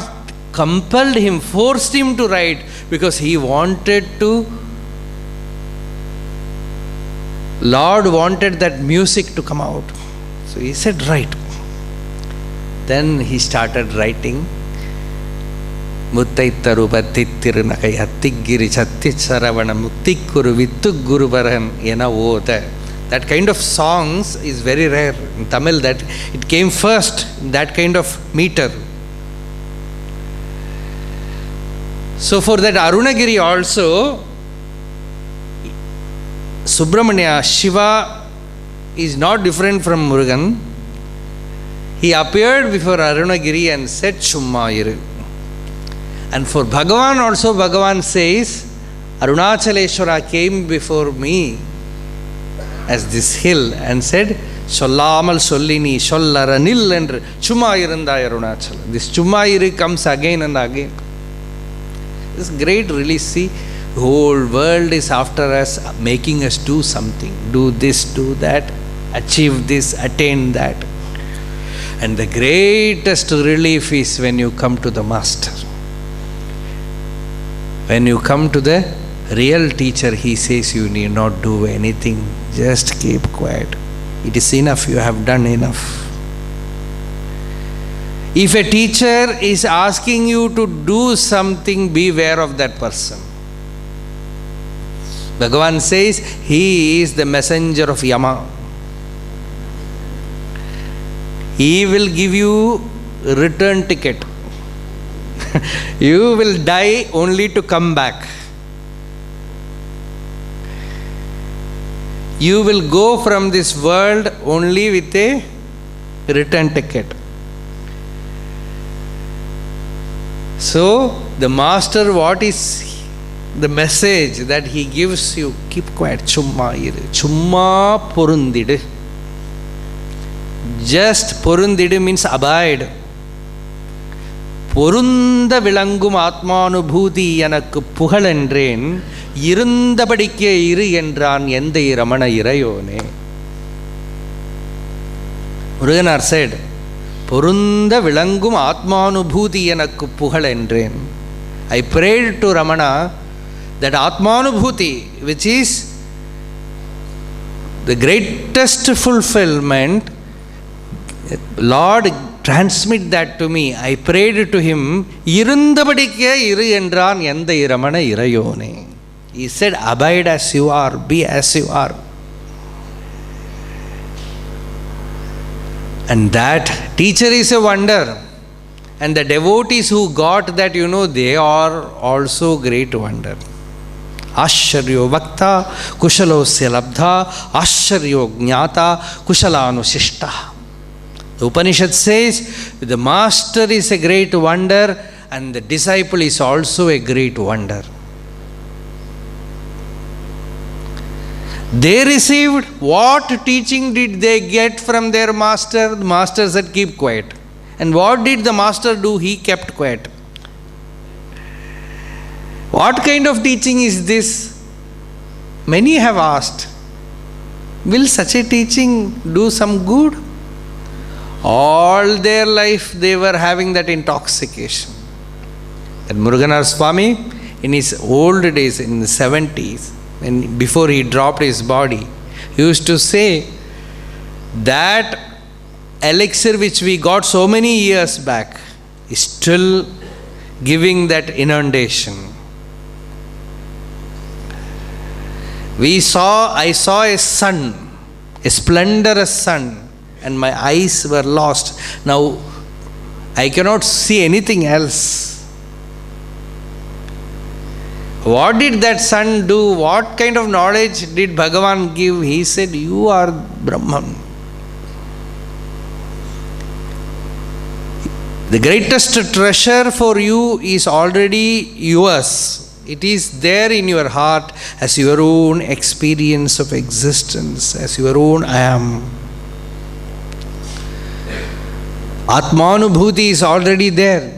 compelled him, forced him to write, because he wanted to. Lord wanted that music to come out. So he said, "Write." Then he started writing. Muttaitarupatittirunakai attigiri chatticharavana muktikuru vittuguruvaran ena oda. That kind of songs is very rare in Tamil, that it came first in that kind of meter. So for that Arunagiri also, Subramanya, Shiva is not different from Murugan. He appeared before Arunagiri and said, "Chummayir." And for Bhagavan also, Bhagavan says, Arunachaleshwara came before me as this hill and said, "Sollamal sollini sollaranil and Chummayirandai Arunachala." This Chummayir comes again and again. This great release. See, the whole world is after us, making us do something. Do this, do that, achieve this, attain that. And the greatest relief is when you come to the Master. When you come to the real teacher, he says you need not do anything. Just keep quiet. It is enough. You have done enough. If a teacher is asking you to do something, beware of that person. Bhagavan says he is the messenger of Yama. He will give you return ticket. You will die only to come back. You will go from this world only with a return ticket. So, the master, what is the message that he gives you? Keep quiet. Chumma iru. Chumma porundidu. Just porundidu means abide. Porunda vilangum atmanubhuti yanakku pugalendren irundabadikke iru endran endai Ramana irayone. Muruganar said, Porunda vilangum atmanubhuti yanakku pugalendren. I prayed to Ramana that atmanubhuti, which is the greatest fulfillment, Lord, transmit that to me. I prayed to him, Irundabadikke iru endran endai Ramana irayone. He said, abide as you are, be as you are. And that teacher is a wonder. And the devotees who got that, they are also great wonder. Asharyo vakta kushalosya labdha asharyo jnata kushalanusishta. The Upanishad says the master is a great wonder and the disciple is also a great wonder. They received what teaching did they get from their master? The master said, keep quiet. And what did the master do? He kept quiet. What kind of teaching is this? Many have asked, will such a teaching do some good? All their life they were having that intoxication. And Muruganaraswamy, in his old days, in the 70s, and before he dropped his body, he used to say that elixir which we got so many years back is still giving that inundation. I saw a sun, a splendorous sun, and my eyes were lost. Now I cannot see anything else. What did that sun do? What kind of knowledge did Bhagavan give? He said, you are Brahman. The greatest treasure for you is already yours. It is there in your heart as your own experience of existence, as your own I am. Atmanubhuti is already there.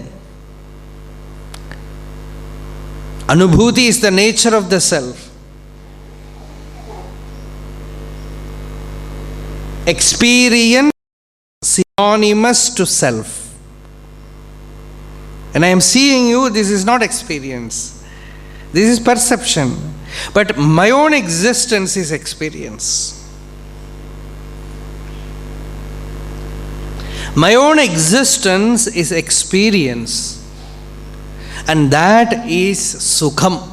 Anubhuti is the nature of the self. Experience synonymous to self. And I am seeing you, this is not experience. This is perception. But my own existence is experience. My own existence is experience. And that is Sukham.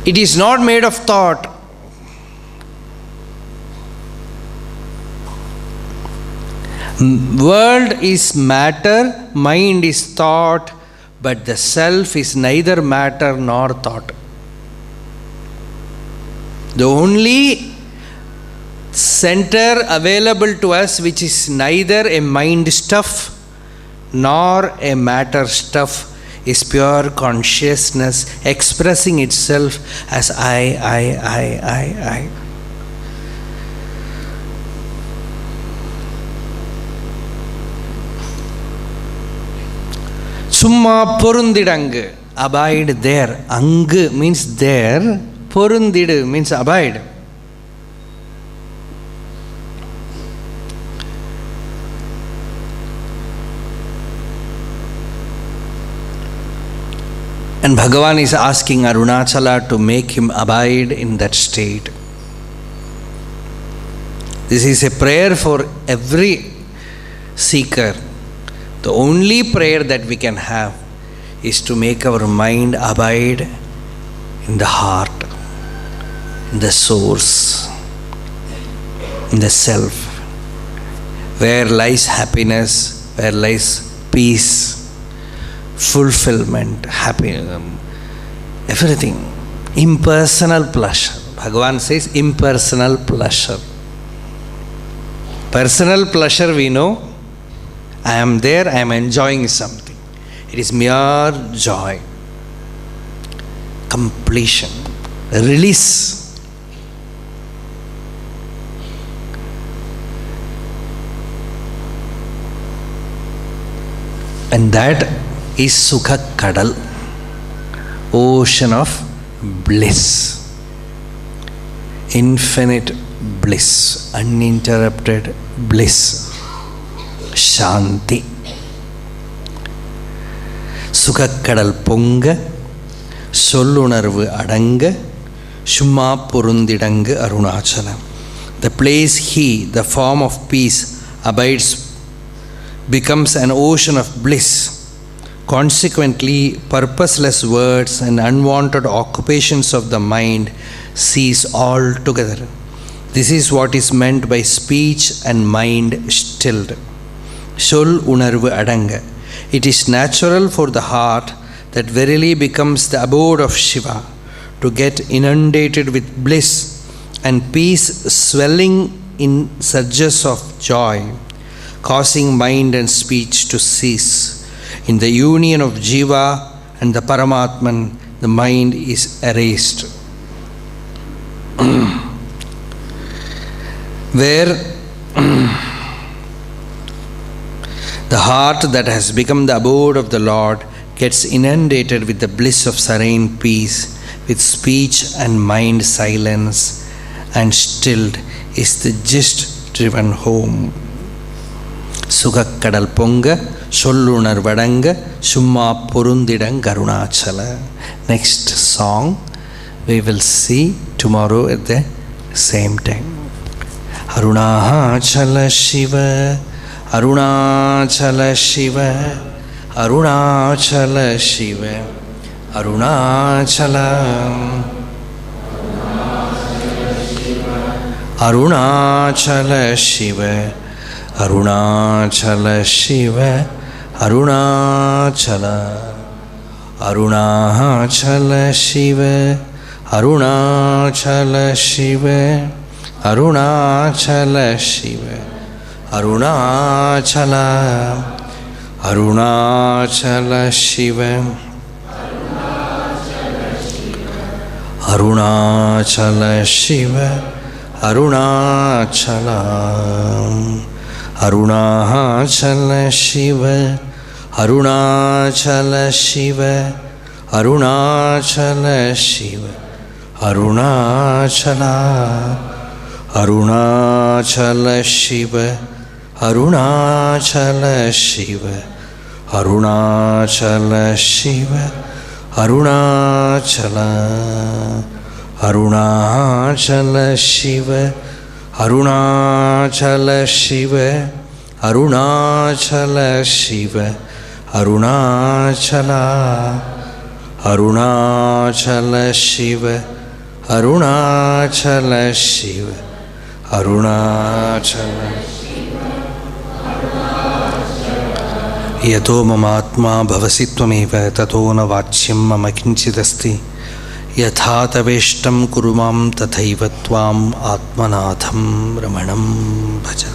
It is not made of thought. World is matter, mind is thought, but the self is neither matter nor thought. The only center available to us which is neither a mind stuff nor a matter stuff is pure consciousness expressing itself as I. Summa porundidangu, abide there. Angu means there, porundidu means abide. And Bhagavan is asking Arunachala to make him abide in that state. This is a prayer for every seeker. The only prayer that we can have is to make our mind abide in the heart, in the source, in the self, where lies happiness, where lies peace, fulfillment, happiness, everything. Impersonal pleasure. Bhagavan says impersonal pleasure. Personal pleasure we know. I am there, I am enjoying something. It is mere joy. Completion. Release. And that is Sukha Kadal, ocean of bliss. Infinite bliss, uninterrupted bliss, Shanti. Sukha Kadal Ponga, Sollunarvu Adanga, Shumma Purundidanga Arunachala. The place he, the form of peace, abides becomes an ocean of bliss. Consequently, purposeless words and unwanted occupations of the mind cease altogether. This is what is meant by speech and mind stilled. Sol unarvu adanga. It is natural for the heart that verily becomes the abode of Shiva to get inundated with bliss and peace, swelling in surges of joy, causing mind and speech to cease. In the union of Jiva and the Paramatman, the mind is erased. Where the heart that has become the abode of the Lord gets inundated with the bliss of serene peace, with speech and mind silence and stilled, is the gist driven home. Sukha Kadal Ponga, Sollunar Vadanga, Summa Purundidang Garunachala. Next song we will see tomorrow at the same time. Arunachala Shiva, Arunachala Shiva, Arunachala Shiva, Arunachala, Arunachala Shiva, Arunachala Shiva, Arunachala, Arunachala Shiva, Arunachala Shiva, Arunachala Shiva, Arunachala, Arunachala Shiva, Arunachala Shiva, Arunachala, Arunachala Shiva, Arunachala Shiva, Arunachala Shiva, Arunachala, Arunachala Shiva, Arunachala Shiva, Arunachala Shiva, Arunachala, Arunachala Shiva, Arunachala Shiva, Arunachala Shiva, Arunachala, Arunachala Shiva, Arunachala Shiva, Arunachala. Yato mamatma bhavasi tvameva tato na vachyam mama kinchidasti yatha taveshtam kurumam tathaiva tvam atmanatham ramanam bhaja.